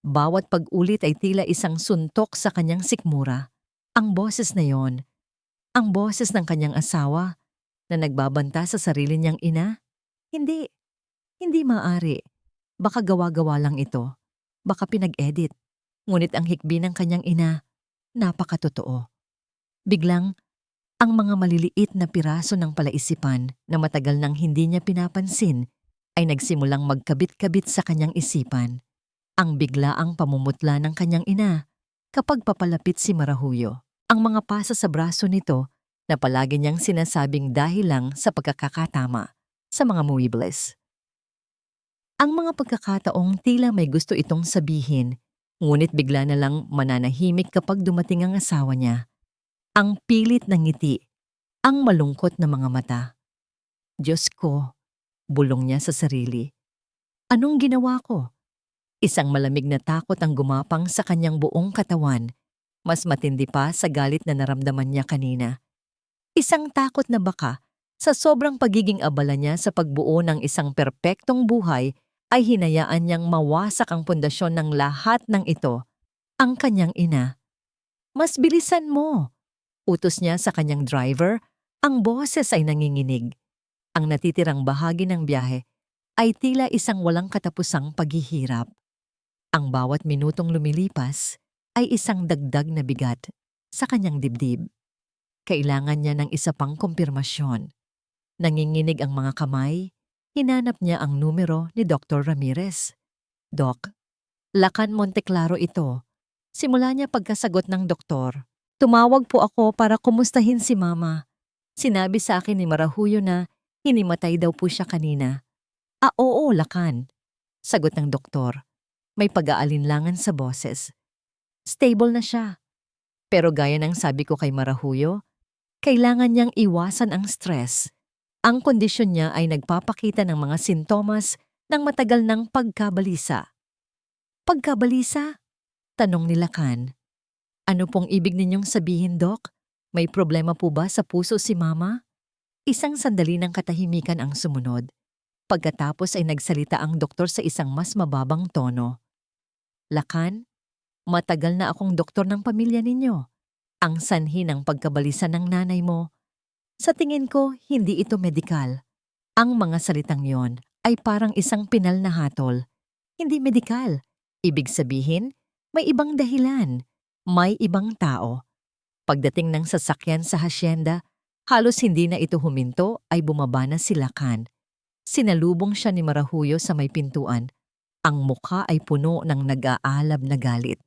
Bawat pag-ulit ay tila isang suntok sa kanyang sikmura. Ang boses na yon, ang boses ng kanyang asawa na nagbabanta sa sarili niyang ina. Hindi, hindi maaari. Baka gawa-gawa lang ito. Baka pinag-edit. Ngunit ang hikbi ng kanyang ina, napakatotoo. Biglang, ang mga maliliit na piraso ng palaisipan na matagal nang hindi niya pinapansin ay nagsimulang magkabit-kabit sa kanyang isipan. Ang biglaang pamumutla ng kanyang ina kapag papalapit si Marahuyo. Ang mga pasa sa braso nito na palagi niyang sinasabing dahil lang sa pagkakatama sa mga muebles. Ang mga pagkakataong tila may gusto itong sabihin, ngunit bigla na lang mananahimik kapag dumating ang asawa niya. Ang pilit ng ngiti, ang malungkot na mga mata. Diyos ko, bulong niya sa sarili. Anong ginawa ko? Isang malamig na takot ang gumapang sa kanyang buong katawan, mas matindi pa sa galit na naramdaman niya kanina. Isang takot na baka sa sobrang pagiging abala niya sa pagbuo ng isang perpektong buhay ay hinayaan niyang mawasak ang pundasyon ng lahat ng ito, ang kanyang ina. Mas bilisan mo! Utos niya sa kanyang driver, ang boses ay nanginginig. Ang natitirang bahagi ng biyahe ay tila isang walang katapusang paghihirap. Ang bawat minutong lumilipas ay isang dagdag na bigat sa kanyang dibdib. Kailangan niya ng isa pang kumpirmasyon. Nanginginig ang mga kamay, hinanap niya ang numero ni Dr. Ramirez. Doc, Lakan Monteclaro ito. Simula niya pagkasagot ng doktor. Tumawag po ako para kumustahin si Mama. Sinabi sa akin ni Marahuyo na hinimatay daw po siya kanina. Oo, Lakan. Sagot ng doktor. May pag-aalinlangan sa boses. Stable na siya. Pero gaya ng sabi ko kay Marahuyo, kailangan niyang iwasan ang stress. Ang kondisyon niya ay nagpapakita ng mga sintomas ng matagal ng pagkabalisa. Pagkabalisa? Tanong ni Lakan. Ano pong ibig ninyong sabihin, Doc? May problema po ba sa puso si Mama? Isang sandali ng katahimikan ang sumunod. Pagkatapos ay nagsalita ang doktor sa isang mas mababang tono. Lakan, matagal na akong doktor ng pamilya ninyo. Ang sanhi ng pagkabalisa ng nanay mo. Sa tingin ko, hindi ito medikal. Ang mga salitang yon ay parang isang pinal na hatol. Hindi medikal. Ibig sabihin, may ibang dahilan. May ibang tao. Pagdating ng sasakyan sa hasyenda, halos hindi na ito huminto ay bumaba na si Lakan. Sinalubong siya ni Marahuyo sa may pintuan. Ang mukha ay puno ng nag-aalab na galit.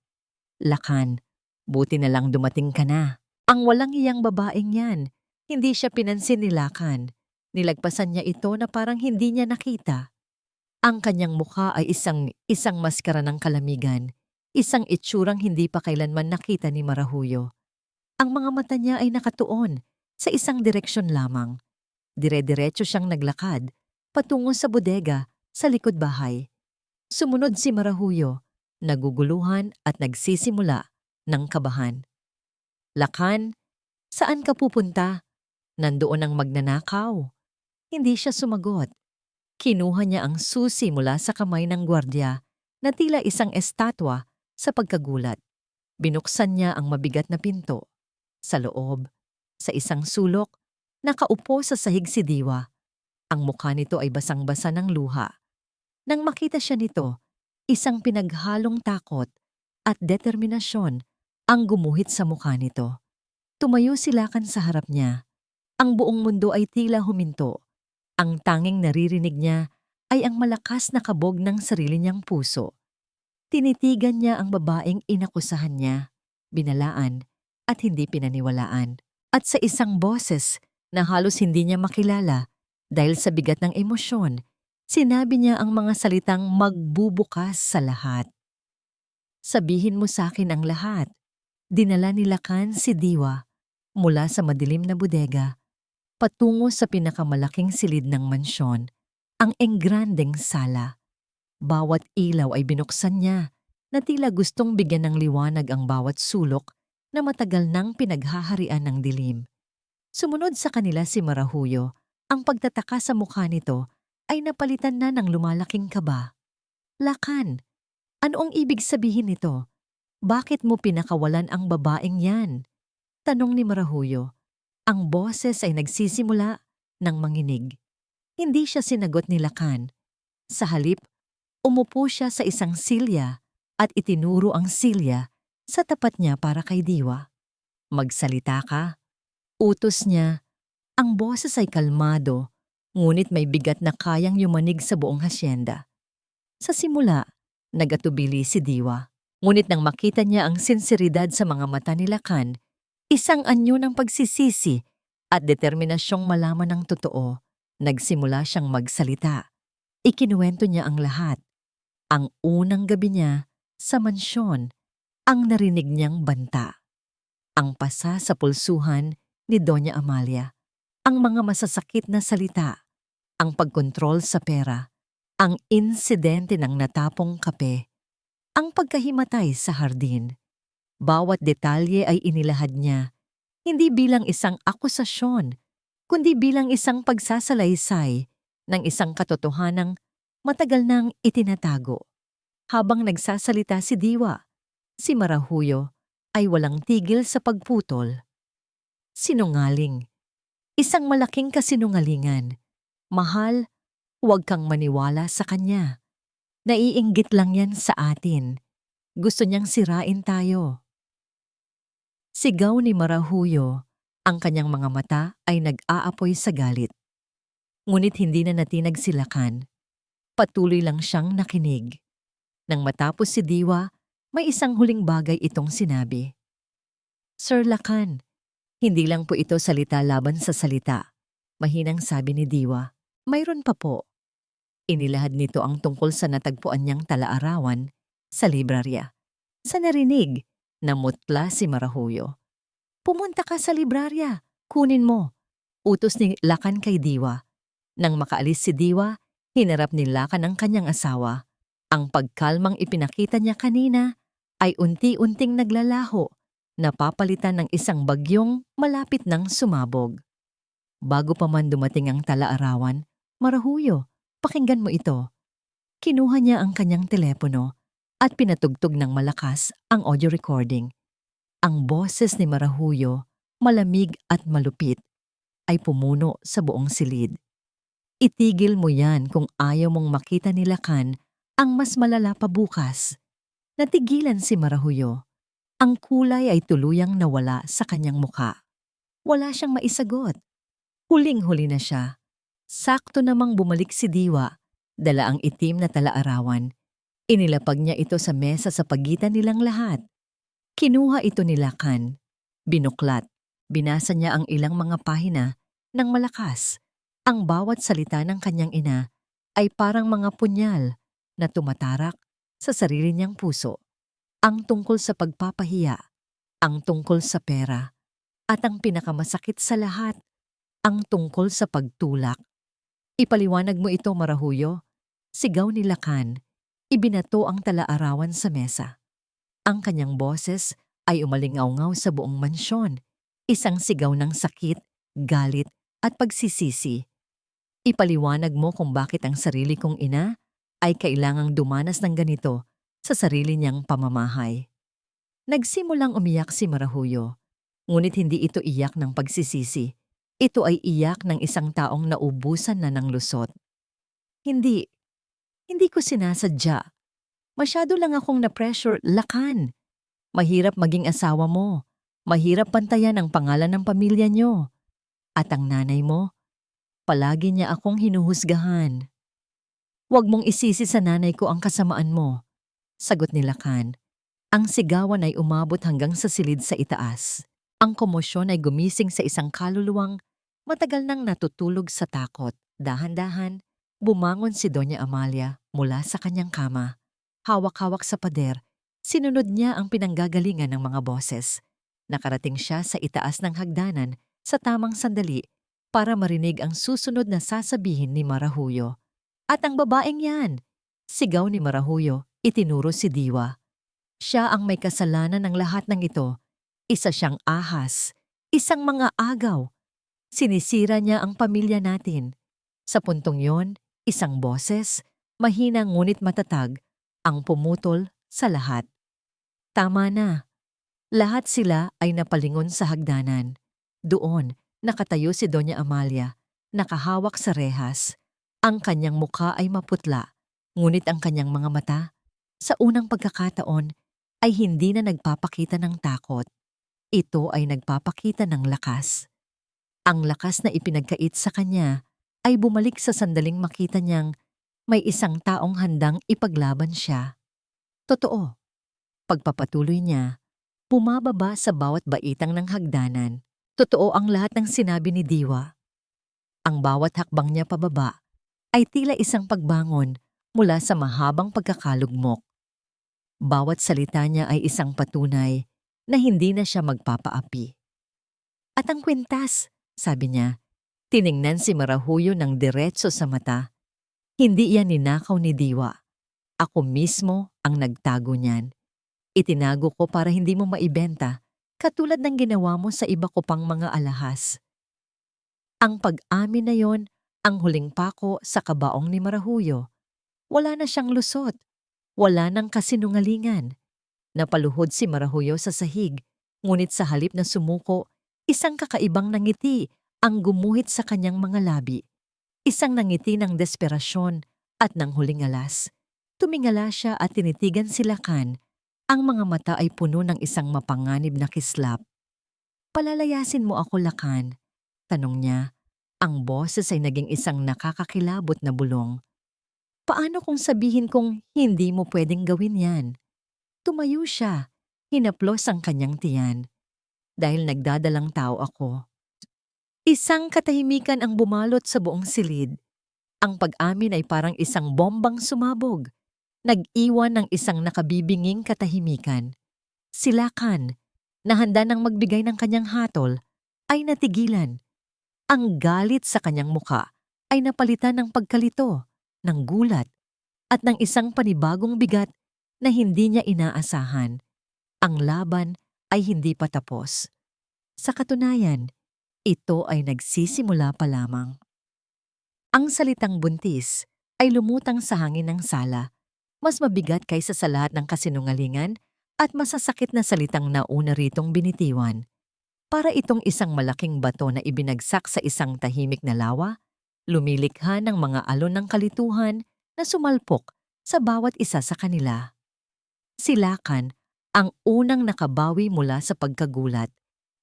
Lakan, buti na lang dumating ka na. Ang walang iyang babaeng yan. Hindi siya pinansin ni Lakan. Nilagpasan niya ito na parang hindi niya nakita. Ang kanyang mukha ay isang maskara ng kalamigan. Isang itsurang hindi pa kailanman nakita ni Marahuyo. Ang mga mata niya ay nakatuon sa isang direksyon lamang. Dire-diretso siyang naglakad patungo sa bodega sa likod bahay. Sumunod si Marahuyo, naguguluhan at nagsisimula ng kabahan. Lakan, saan ka pupunta? Nandoon ang magnanakaw. Hindi siya sumagot. Kinuha niya ang susi mula sa kamay ng gwardiya na tila isang estatwa sa pagkagulat. Binuksan niya ang mabigat na pinto. Sa loob, sa isang sulok, nakaupo sa sahig si Diwa. Ang mukha nito ay basang-basa ng luha. Nang makita siya nito, isang pinaghalong takot at determinasyon ang gumuhit sa mukha nito. Tumayo si Lakan sa harap niya. Ang buong mundo ay tila huminto. Ang tanging naririnig niya ay ang malakas na kabog ng sarili niyang puso. Tinitigan niya ang babaeng inakusahan niya, binalaan at hindi pinaniwalaan. At sa isang boses na halos hindi niya makilala dahil sa bigat ng emosyon, sinabi niya ang mga salitang magbubukas sa lahat. Sabihin mo sa akin ang lahat. Dinala ni Lakan si Diwa mula sa madilim na bodega patungo sa pinakamalaking silid ng mansyon, ang engrandeng sala. Bawat ilaw ay binuksan niya, na tila gustong bigyan ng liwanag ang bawat sulok na matagal nang pinaghaharian ng dilim. Sumunod sa kanila si Marahuyo. Ang pagtataka sa mukha nito ay napalitan na ng lumalaking kaba. Lakan, ano ang ibig sabihin nito? Bakit mo pinakawalan ang babaeng yan? Tanong ni Marahuyo. Ang boses ay nagsisimula ng manginig. Hindi siya sinagot ni Lakan. Sa halip, umupo siya sa isang silya at itinuro ang silya sa tapat niya para kay Diwa. Magsalita ka. Utos niya. Ang boses ay kalmado, ngunit may bigat na kayang yumanig sa buong hasyenda. Sa simula, nagatubili si Diwa. Ngunit nang makita niya ang sinseridad sa mga mata ni Lakan, isang anyo ng pagsisisi at determinasyong malaman ng totoo, nagsimula siyang magsalita. Ikinuwento niya ang lahat. Ang unang gabi niya sa mansyon, ang narinig niyang banta. Ang pasa sa pulsuhan ni Doña Amalia, ang mga masasakit na salita, ang pagkontrol sa pera, ang insidente ng natapong kape, ang pagkahimatay sa hardin. Bawat detalye ay inilahad niya, hindi bilang isang akusasyon, kundi bilang isang pagsasalaysay ng isang katotohanang matagal nang itinatago. Habang nagsasalita si Diwa, si Marahuyo ay walang tigil sa pagputol. Sinungaling. Isang malaking kasinungalingan. Mahal, huwag kang maniwala sa kanya. Naiinggit lang yan sa atin. Gusto niyang sirain tayo. Sigaw ni Marahuyo, ang kanyang mga mata ay nag-aapoy sa galit. Ngunit hindi na natinag si Lakan. Patuloy lang siyang nakinig. Nang matapos si Diwa, may isang huling bagay itong sinabi. Sir Lakan, hindi lang po ito salita laban sa salita. Mahinang sabi ni Diwa. Mayroon pa po. Inilahad nito ang tungkol sa natagpuan niyang talaarawan sa librarya. Sa narinig, namutla si Marahuyo. Pumunta ka sa librarya, kunin mo. Utos ni Lakan kay Diwa. Nang makaalis si Diwa, hinarap ni Lakan ang kanyang asawa. Ang pagkalmang ipinakita niya kanina ay unti-unting naglalaho, napapalitan ng isang bagyong malapit nang sumabog. Bago pa man dumating ang talaarawan, Marahuyo, pakinggan mo ito. Kinuha niya ang kanyang telepono at pinatugtog ng malakas ang audio recording. Ang boses ni Marahuyo, malamig at malupit, ay pumuno sa buong silid. Itigil mo yan kung ayaw mong makita ni Lakan ang mas malala pa bukas. Natigilan si Marahuyo. Ang kulay ay tuluyang nawala sa kanyang muka. Wala siyang maisagot. Huling-huli na siya. Sakto namang bumalik si Diwa, dala ang itim na talaarawan. Inilapag niya ito sa mesa sa pagitan nilang lahat. Kinuha ito ni Lakan. Binuklat. Binasa niya ang ilang mga pahina ng malakas. Ang bawat salita ng kanyang ina ay parang mga punyal na tumatarak sa sarili niyang puso. Ang tungkol sa pagpapahiya, ang tungkol sa pera, at ang pinakamasakit sa lahat, ang tungkol sa pagtulak. Ipaliwanag mo ito, Marahuyo. Sigaw ni Lakan. Ibinato ang talaarawan sa mesa. Ang kanyang boses ay umalingaw-ngaw sa buong mansyon. Isang sigaw ng sakit, galit, at pagsisisi. Ipaliwanag mo kung bakit ang sarili kong ina ay kailangang dumanas ng ganito sa sarili niyang pamamahay. Nagsimulang umiyak si Marahuyo, ngunit hindi ito iyak ng pagsisisi. Ito ay iyak ng isang taong naubusan na ng lusot. Hindi ko sinasadya. Masyado lang akong na-pressure, Lakan. Mahirap maging asawa mo. Mahirap pantayan ang pangalan ng pamilya niyo. At ang nanay mo, palagi niya akong hinuhusgahan. Huwag mong isisi sa nanay ko ang kasamaan mo, sagot ni Lakan. Ang sigawan ay umabot hanggang sa silid sa itaas. Ang komosyon ay gumising sa isang kaluluwang matagal nang natutulog sa takot. Dahan-dahan, bumangon si Doña Amalia mula sa kanyang kama. Hawak-hawak sa pader, sinunod niya ang pinanggagalingan ng mga boses. Nakarating siya sa itaas ng hagdanan sa tamang sandali para marinig ang susunod na sasabihin ni Marahuyo. At ang babaeng yan, Sigaw ni Marahuyo, itinuro si Diwa. Siya ang may kasalanan ng lahat ng ito. Isa siyang ahas, isang mga agaw. Sinisira niya ang pamilya natin. Sa puntong yon, isang boses, mahina ngunit matatag, ang pumutol sa lahat. Tama na. Lahat sila ay napalingon sa hagdanan. Doon, nakatayo si Doña Amalia, nakahawak sa rehas. Ang kanyang mukha ay maputla, ngunit ang kanyang mga mata, sa unang pagkakataon, ay hindi na nagpapakita ng takot. Ito ay nagpapakita ng lakas. Ang lakas na ipinagkait sa kanya ay bumalik sa sandaling makita niyang may isang taong handang ipaglaban siya. Totoo, pagpapatuloy niya, bumababa sa bawat baitang ng hagdanan. Totoo ang lahat ng sinabi ni Diwa. Ang bawat hakbang niya pababa ay tila isang pagbangon mula sa mahabang pagkakalugmok. Bawat salita niya ay isang patunay na hindi na siya magpapaapi. At ang kwintas, sabi niya, tiningnan si Marahuyo ng diretso sa mata. Hindi yan ninakaw ni Diwa. Ako mismo ang nagtago niyan. Itinago ko para hindi mo maibenta, katulad ng ginawa mo sa iba ko pang mga alahas. Ang pag-amin na yon, ang huling pako sa kabaong ni Marahuyo. Wala na siyang lusot. Wala nang kasinungalingan. Napaluhod si Marahuyo sa sahig, ngunit sa halip na sumuko, isang kakaibang nangiti ang gumuhit sa kanyang mga labi. Isang nangiti ng desperasyon at ng huling alas. Tumingala siya at tinitigan si Lakan. Ang mga mata ay puno ng isang mapanganib na kislap. Palalayasin mo ako, Lakan? Tanong niya. Ang boses ay naging isang nakakakilabot na bulong. Paano kung sabihin kong hindi mo pwedeng gawin yan? Tumayo siya. Hinaplos ang kanyang tiyan. Dahil nagdadalang tao ako. Isang katahimikan ang bumalot sa buong silid. Ang pag-amin ay parang isang bombang sumabog. Nag-iwan ng isang nakabibinging katahimikan. Si Lakan, na handa nang magbigay ng kanyang hatol, ay natigilan. Ang galit sa kanyang muka ay napalitan ng pagkalito, ng gulat, at ng isang panibagong bigat na hindi niya inaasahan. Ang laban ay hindi pa tapos. Sa katunayan, ito ay nagsisimula pa lamang. Ang salitang buntis ay lumutang sa hangin ng sala, mas mabigat kaysa sa lahat ng kasinungalingan at masasakit na salitang nauna ritong binitiwan. Para itong isang malaking bato na ibinagsak sa isang tahimik na lawa, lumilikha ng mga alon ng kalituhan na sumalpok sa bawat isa sa kanila. Si Lakan ang unang nakabawi mula sa pagkagulat.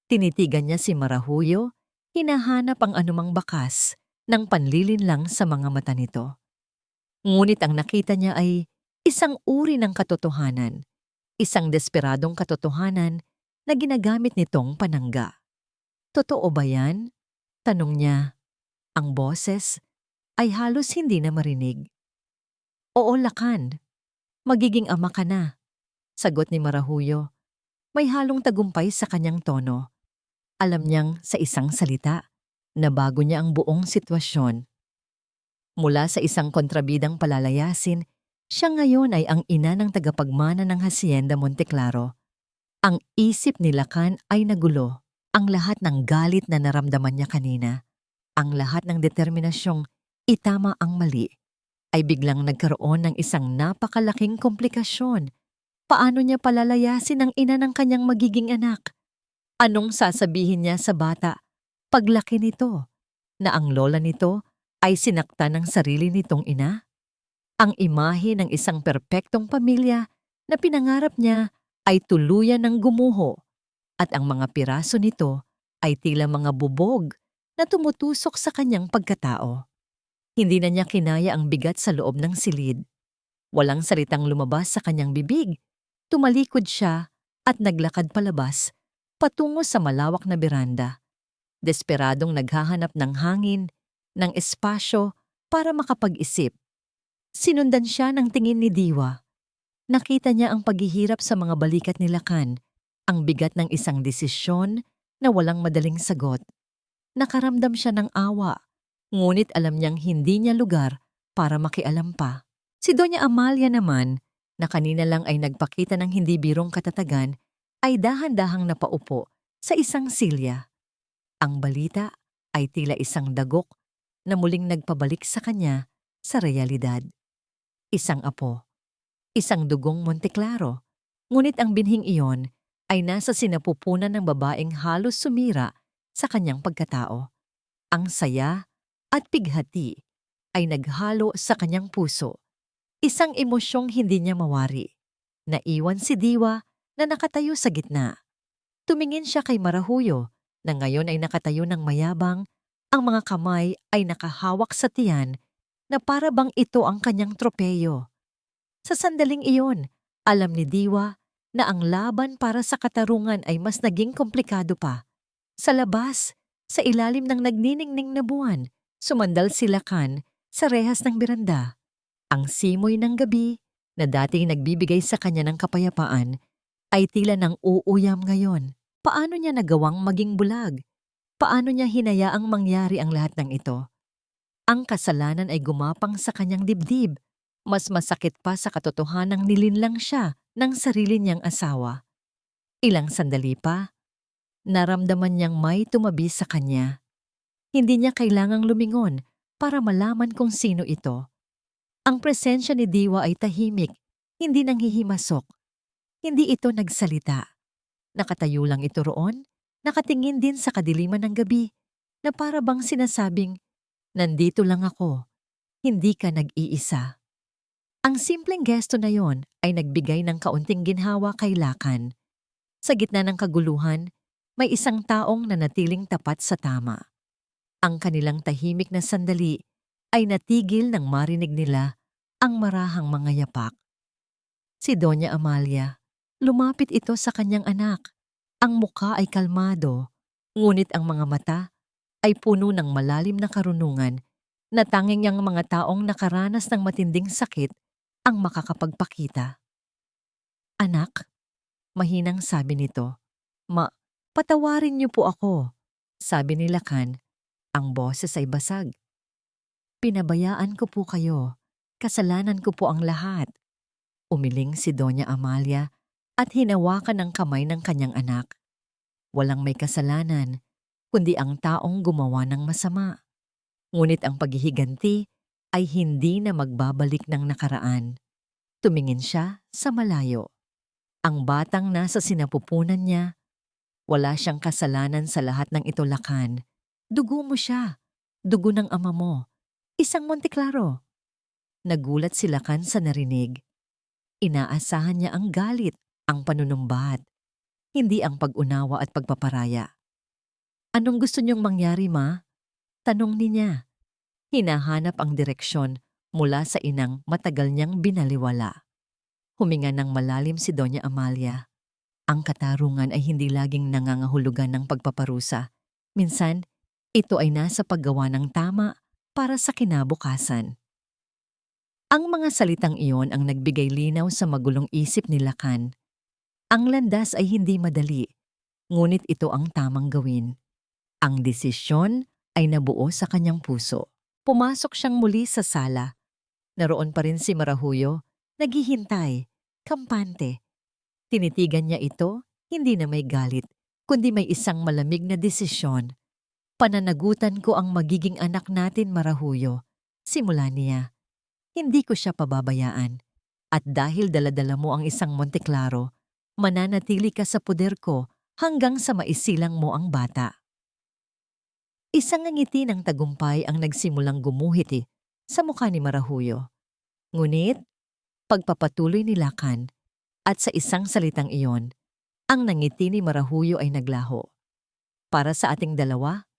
Tinitigan niya si Marahuyo, hinahanap ang anumang bakas ng panlilinlang sa mga mata nito. Ngunit ang nakita niya ay isang uri ng katotohanan, isang desperadong katotohanan na ginagamit nitong panangga. Totoo ba yan? Tanong niya. Ang boses ay halos hindi na marinig. Oo, Lakan. Magiging ama ka na, sagot ni Marahuyo. May halong tagumpay sa kanyang tono. Alam niyang sa isang salita, nabago niya ang buong sitwasyon. Mula sa isang kontrabidang palalayasin, siya ngayon ay ang ina ng tagapagmana ng Hacienda Monteclaro. Ang isip ni Lakan ay nagulo. Ang lahat ng galit na naramdaman niya kanina, ang lahat ng determinasyong itama ang mali, ay biglang nagkaroon ng isang napakalaking komplikasyon. Paano niya palalayasin ang ina ng kanyang magiging anak? Anong sasabihin niya sa bata paglaki nito, na ang lola nito ay sinaktan ng sarili nitong ina? Ang imahe ng isang perpektong pamilya na pinangarap niya ay tuluyan ng gumuho, at ang mga piraso nito ay tila mga bubog na tumutusok sa kanyang pagkatao. Hindi na niya kinaya ang bigat sa loob ng silid. Walang salitang lumabas sa kanyang bibig. Tumalikod siya at naglakad palabas, patungo sa malawak na beranda. Desperadong naghahanap ng hangin, ng espasyo para makapag-isip. Sinundan siya ng tingin ni Diwa. Nakita niya ang paghihirap sa mga balikat ni Lakan, ang bigat ng isang desisyon na walang madaling sagot. Nakaramdam siya ng awa, ngunit alam niyang hindi niya lugar para makialam pa. Si Doña Amalia naman, na kanina lang ay nagpakita ng hindi birong katatagan, ay dahan-dahang napaupo sa isang silya. Ang balita ay tila isang dagok na muling nagpabalik sa kanya sa realidad. Isang apo, isang dugong Monteclaro, ngunit ang binhing iyon ay nasa sinapupunan ng babaeng halos sumira sa kanyang pagkatao. Ang saya at pighati ay naghalo sa kanyang puso. Isang emosyong hindi niya mawari. Naiwan si Diwa na nakatayo sa gitna. Tumingin siya kay Marahuyo na ngayon ay nakatayo ng mayabang. Ang mga kamay ay nakahawak sa tiyan na para bang ito ang kanyang tropeyo. Sa sandaling iyon, alam ni Diwa na ang laban para sa katarungan ay mas naging komplikado pa. Sa labas, sa ilalim ng nagniningning na buwan, sumandal si Lakan sa rehas ng beranda. Ang simoy ng gabi na dating nagbibigay sa kanya ng kapayapaan ay tila nang uuyam ngayon. Paano niya nagawang maging bulag? Paano niya hinayaang mangyari ang lahat ng ito? Ang kasalanan ay gumapang sa kanyang dibdib. Mas masakit pa sa katotohanang nilinlang siya ng sarili niyang asawa. Ilang sandali pa, naramdaman niyang may tumabi sa kanya. Hindi niya kailangang lumingon para malaman kung sino ito. Ang presensya ni Diwa ay tahimik, hindi nanghihimasok. Hindi ito nagsalita. Nakatayo lang ito roon, nakatingin din sa kadiliman ng gabi, na para bang sinasabing, "Nandito lang ako, hindi ka nag-iisa." Ang simpleng gesto na yon ay nagbigay ng kaunting ginhawa kay Lakan. Sa gitna ng kaguluhan, may isang taong nanatiling tapat sa tama. Ang kanilang tahimik na sandali ay natigil nang marinig nila ang marahang mga yapak. Si Doña Amalia, lumapit ito sa kanyang anak. Ang mukha ay kalmado, ngunit ang mga mata ay puno ng malalim na karunungan na tanging ang mga taong nakaranas ng matinding sakit ang makakapagpakita. "Anak," mahinang sabi nito. Patawarin niyo po ako," sabi ni Lakan. Ang boses ay basag. "Pinabayaan ko po kayo. Kasalanan ko po ang lahat." Umiling si Doña Amalia at hinawakan ang kamay ng kanyang anak. Walang may kasalanan, kundi ang taong gumawa ng masama. Ngunit ang paghihiganti ay hindi na magbabalik ng nakaraan. Tumingin siya sa malayo. Ang batang nasa sinapupunan niya, wala siyang kasalanan sa lahat ng ito, Lakan. Dugo mo siya. Dugo ng ama mo. Isang Monteclaro. Nagulat si Lakan sa narinig. Inaasahan niya ang galit, ang panunumbat, hindi ang pag-unawa at pagpaparaya. "Anong gusto niyong mangyari, ma?" tanong niya. Hinahanap ang direksyon mula sa inang matagal niyang binaliwala. Huminga ng malalim si Doña Amalia. Ang katarungan ay hindi laging nangangahulugan ng pagpaparusa. Minsan, ito ay nasa paggawa ng tama para sa kinabukasan. Ang mga salitang iyon ang nagbigay linaw sa magulong isip ni Lakan. Ang landas ay hindi madali, ngunit ito ang tamang gawin. Ang desisyon ay nabuo sa kanyang puso. Pumasok siyang muli sa sala. Naroon pa rin si Marahuyo, naghihintay, kampante. Tinitigan niya ito, hindi na may galit, kundi may isang malamig na desisyon. "Pananagutan ko ang magiging anak natin, Marahuyo," simula niya. "Hindi ko siya pababayaan. At dahil daladala mo ang isang Monteclaro, mananatili ka sa poder ko hanggang sa maisilang mo ang bata." Isang ngiti ng tagumpay ang nagsimulang gumuhit sa mukha ni Marahuyo. Ngunit, pagpapatuloy ni Lakan, at sa isang salitang iyon, ang nangiti ni Marahuyo ay naglaho. "Para sa ating dalawa,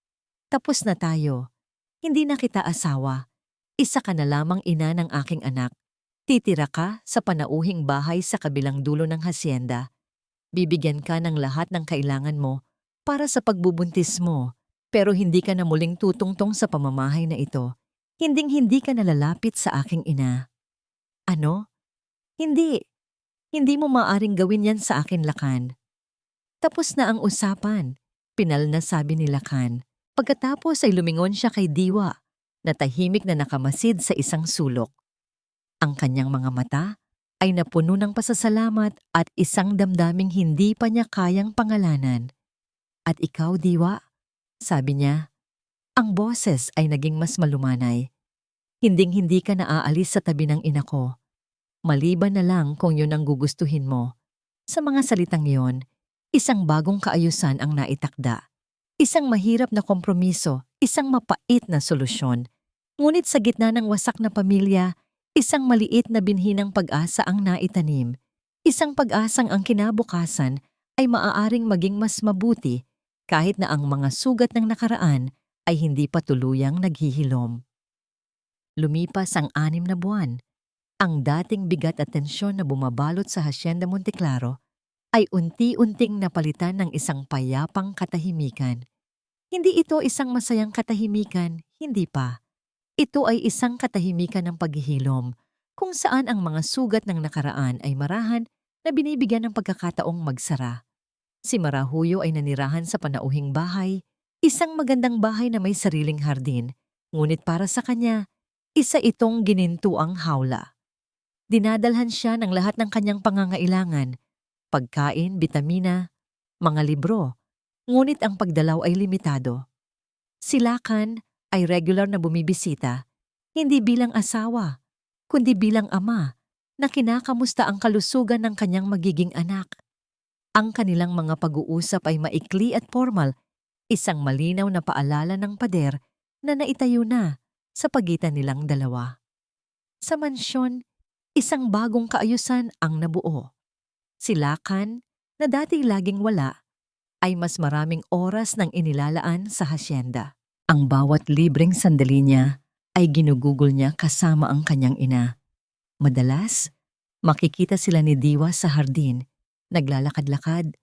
tapos na tayo. Hindi na kita asawa. Isa ka na lamang ina ng aking anak. Titira ka sa panauhing bahay sa kabilang dulo ng hasyenda. Bibigyan ka ng lahat ng kailangan mo para sa pagbubuntis mo. Pero hindi ka na muling tutungtong sa pamamahay na ito. Hinding-hindi ka nalalapit sa aking ina." "Ano? Hindi. Hindi mo maaring gawin yan sa akin, Lakan." "Tapos na ang usapan," pinal na sabi ni Lakan. Pagkatapos ay lumingon siya kay Diwa, na tahimik na nakamasid sa isang sulok. Ang kanyang mga mata ay napuno ng pasasalamat at isang damdaming hindi pa niya kayang pangalanan. At ikaw, Diwa, sabi niya, ang boses ay naging mas malumanay. Hinding-hindi ka naaalis sa tabi ng ina ko. Maliban na lang kung yun ang gugustuhin mo. Sa mga salitang yon, isang bagong kaayusan ang naitakda. Isang mahirap na kompromiso, isang mapait na solusyon. Ngunit sa gitna ng wasak na pamilya, isang maliit na binhi ng pag-asa ang naitanim. Isang pag-asang ang kinabukasan ay maaaring maging mas mabuti kahit na ang mga sugat ng nakaraan ay hindi pa tuluyang naghihilom. Lumipas ang 6 na buwan. Ang dating bigat at tensyon na bumabalot sa Hacienda Monteclaro ay unti-unting napalitan ng isang payapang katahimikan. Hindi ito isang masayang katahimikan, hindi pa. Ito ay isang katahimikan ng paghihilom, kung saan ang mga sugat ng nakaraan ay marahan na binibigyan ng pagkakataong magsara. Si Marahuyo ay nanirahan sa panauhing bahay, isang magandang bahay na may sariling hardin, ngunit para sa kanya, isa itong ginintuang hawla. Dinadalhan siya ng lahat ng kanyang pangangailangan, pagkain, bitamina, mga libro, ngunit ang pagdalaw ay limitado. Si Lakan ay regular na bumibisita, hindi bilang asawa, kundi bilang ama na kinakamusta ang kalusugan ng kanyang magiging anak. Ang kanilang mga pag-uusap ay maikli at formal, isang malinaw na paalala ng pader na naitayo na sa pagitan nilang dalawa. Sa mansyon, isang bagong kaayusan ang nabuo. Si Lakan, na dati laging wala, ay mas maraming oras nang inilalaan sa hasyenda. Ang bawat libreng sandali niya ay ginugugol niya kasama ang kanyang ina. Madalas, makikita sila ni Diwa sa hardin, naglalakad-lakad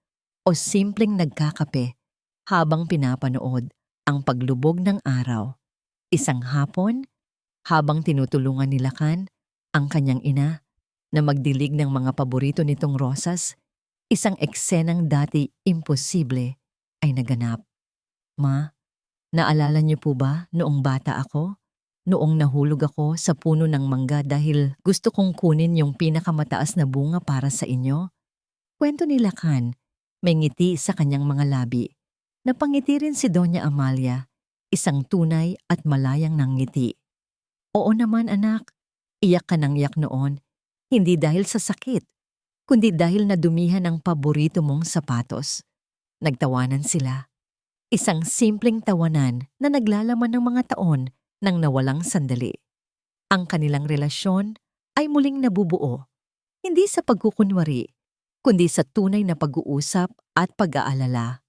o simpleng nagkakape habang pinapanood ang paglubog ng araw. Isang hapon, habang tinutulungan ni Lakan ang kanyang ina na magdilig ng mga paborito nitong rosas, isang eksenang dati imposible ay naganap. Ma, naalala niyo po ba noong bata ako? Noong nahulog ako sa puno ng mangga dahil gusto kong kunin yung pinakamataas na bunga para sa inyo? Kwento ni Lakan, may ngiti sa kanyang mga labi. Napangiti rin si Doña Amalia, isang tunay at malayang nangngiti. Oo naman anak, iyak ka ng iyak noon, hindi dahil sa sakit, kundi dahil nadumihan ang paborito mong sapatos. Nagtawanan sila. Isang simpleng tawanan na naglalaman ng mga taon nang nawalang sandali. Ang kanilang relasyon ay muling nabubuo, hindi sa pagkukunwari, kundi sa tunay na pag-uusap at pag-aalala.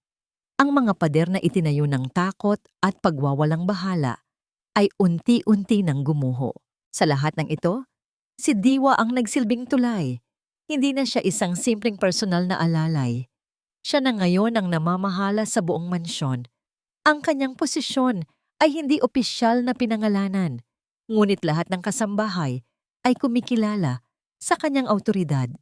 Ang mga pader na itinayo ng takot at pagwawalang bahala ay unti-unti nang gumuho. Sa lahat ng ito, si Diwa ang nagsilbing tulay. Hindi na siya isang simpleng personal na alalay. Siya na ngayon ang namamahala sa buong mansyon. Ang kanyang posisyon ay hindi opisyal na pinangalanan, ngunit lahat ng kasambahay ay kumikilala sa kanyang awtoridad.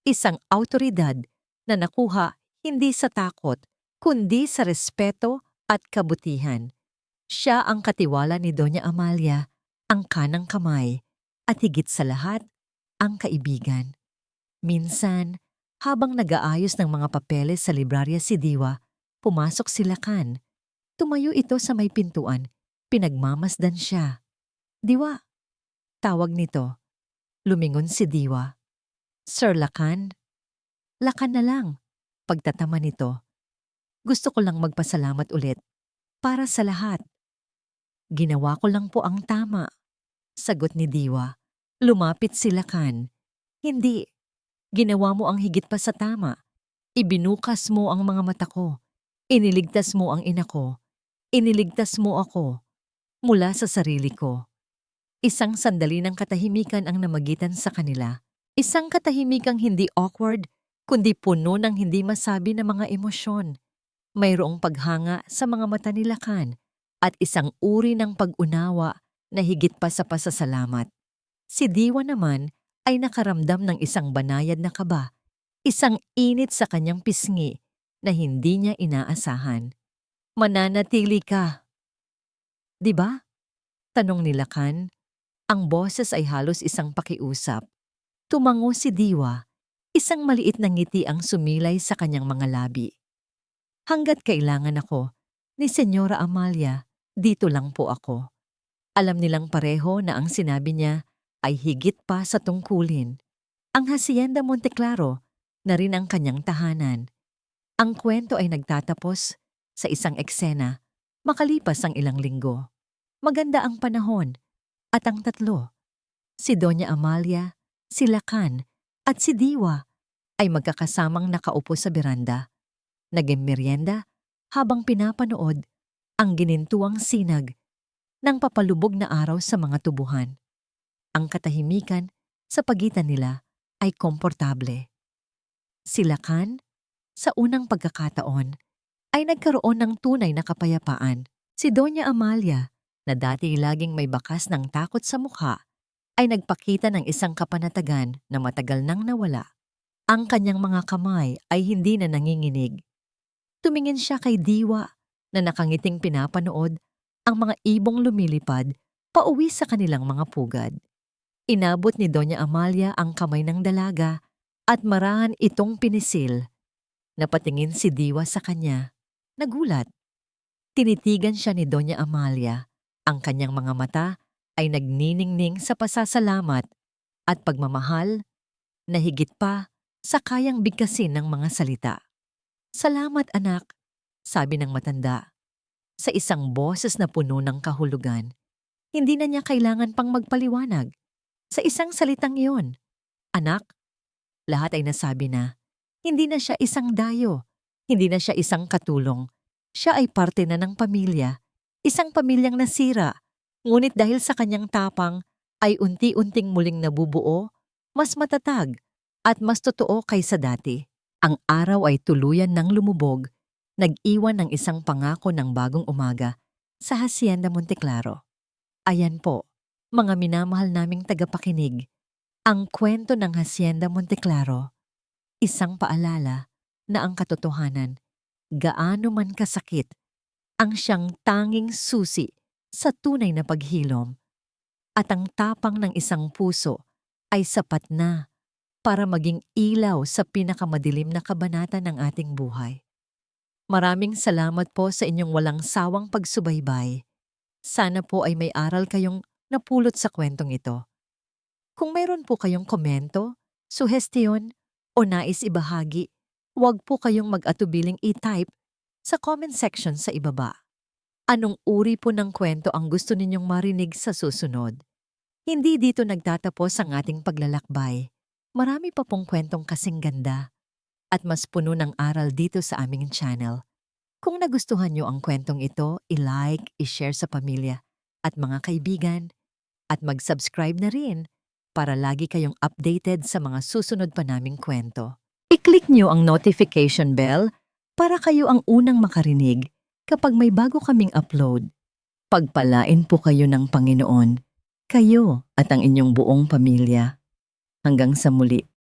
Isang awtoridad na nakuha hindi sa takot, kundi sa respeto at kabutihan. Siya ang katiwala ni Doña Amalia, ang kanang kamay, at higit sa lahat, ang kaibigan. Minsan, habang nag-aayos ng mga papeles sa librarya si Diwa, pumasok si Lakan. Tumayo ito sa may pintuan, pinagmamasdan siya. Diwa, tawag nito. Lumingon si Diwa. Sir Lakan? Lakan na lang, pagtatama nito. Gusto ko lang magpasalamat ulit, para sa lahat. Ginawa ko lang po ang tama, sagot ni Diwa. Lumapit si Lakan. Hindi, ginawa mo ang higit pa sa tama. Ibinukas mo ang mga mata ko. Iniligtas mo ang ina ko. Iniligtas mo ako mula sa sarili ko. Isang sandali ng katahimikan ang namagitan sa kanila. Isang katahimikang hindi awkward, kundi puno ng hindi masabi na mga emosyon. Mayroong paghanga sa mga mata ni Lakan at isang uri ng pag-unawa na higit pa sa pasasalamat. Si Diwa naman ay nakaramdam ng isang banayad na kaba, isang init sa kanyang pisngi na hindi niya inaasahan. Mananatili ka. Di ba? Tanong ni Lakan. Ang boses ay halos isang pakiusap. Tumango si Diwa, isang maliit na ngiti ang sumilay sa kanyang mga labi. Hanggat kailangan ako, ni Senyora Amalia, dito lang po ako. Alam nilang pareho na ang sinabi niya ay higit pa sa tungkulin. Ang Hacienda Monteclaro na rin ang kanyang tahanan. Ang kwento ay nagtatapos sa isang eksena makalipas ang ilang linggo. Maganda ang panahon at ang tatlo, si Doña Amalia, si Lacan at si Diwa ay magkakasamang nakaupo sa beranda. Nagmerienda habang pinapanood ang ginintuang sinag ng papalubog na araw sa mga tubuhan. Ang katahimikan sa pagitan nila ay komportable. Si Lacan, sa unang pagkakataon, ay nagkaroon ng tunay na kapayapaan. Si Doña Amalia, na dati laging may bakas ng takot sa mukha, ay nagpakita ng isang kapanatagan na matagal nang nawala. Ang kanyang mga kamay ay hindi na nanginginig. Tumingin siya kay Diwa na nakangiting pinapanood ang mga ibong lumilipad pauwi sa kanilang mga pugad. Inabot ni Doña Amalia ang kamay ng dalaga at marahan itong pinisil. Napatingin si Diwa sa kanya. Nagulat. Tinitigan siya ni Doña Amalia. Ang kanyang mga mata ay nagniningning sa pasasalamat at pagmamahal na higit pa sa kayang bigkasin ng mga salita. "Salamat anak," sabi ng matanda. Sa isang boses na puno ng kahulugan, hindi na niya kailangan pang magpaliwanag. Sa isang salitang iyon, "Anak," lahat ay nasabi na. Hindi na siya isang dayo, hindi na siya isang katulong. Siya ay parte na ng pamilya, isang pamilyang nasira, ngunit dahil sa kanyang tapang ay unti-unting muling nabubuo, mas matatag at mas totoo kaysa dati. Ang araw ay tuluyan ng lumubog, nag-iwan ng isang pangako ng bagong umaga sa Hacienda Monteclaro. Ayan po, mga minamahal naming tagapakinig, ang kwento ng Hacienda Monteclaro, isang paalala na ang katotohanan, gaano man kasakit, ang siyang tanging susi sa tunay na paghilom, at ang tapang ng isang puso ay sapat na para maging ilaw sa pinakamadilim na kabanata ng ating buhay. Maraming salamat po sa inyong walang sawang pagsubaybay. Sana po ay may aral kayong napulot sa kwentong ito. Kung mayroon po kayong komento, suhestiyon o nais ibahagi, huwag po kayong mag-atubiling i-type sa comment section sa ibaba. Anong uri po ng kwento ang gusto ninyong marinig sa susunod? Hindi dito nagtatapos ang ating paglalakbay. Marami pa pong kwentong kasing ganda at mas puno ng aral dito sa aming channel. Kung nagustuhan nyo ang kwentong ito, i-like, i-share sa pamilya at mga kaibigan at mag-subscribe na rin para lagi kayong updated sa mga susunod pa naming kwento. I-click nyo ang notification bell para kayo ang unang makarinig kapag may bago kaming upload. Pagpalain po kayo ng Panginoon, kayo at ang inyong buong pamilya. Hanggang sa muli.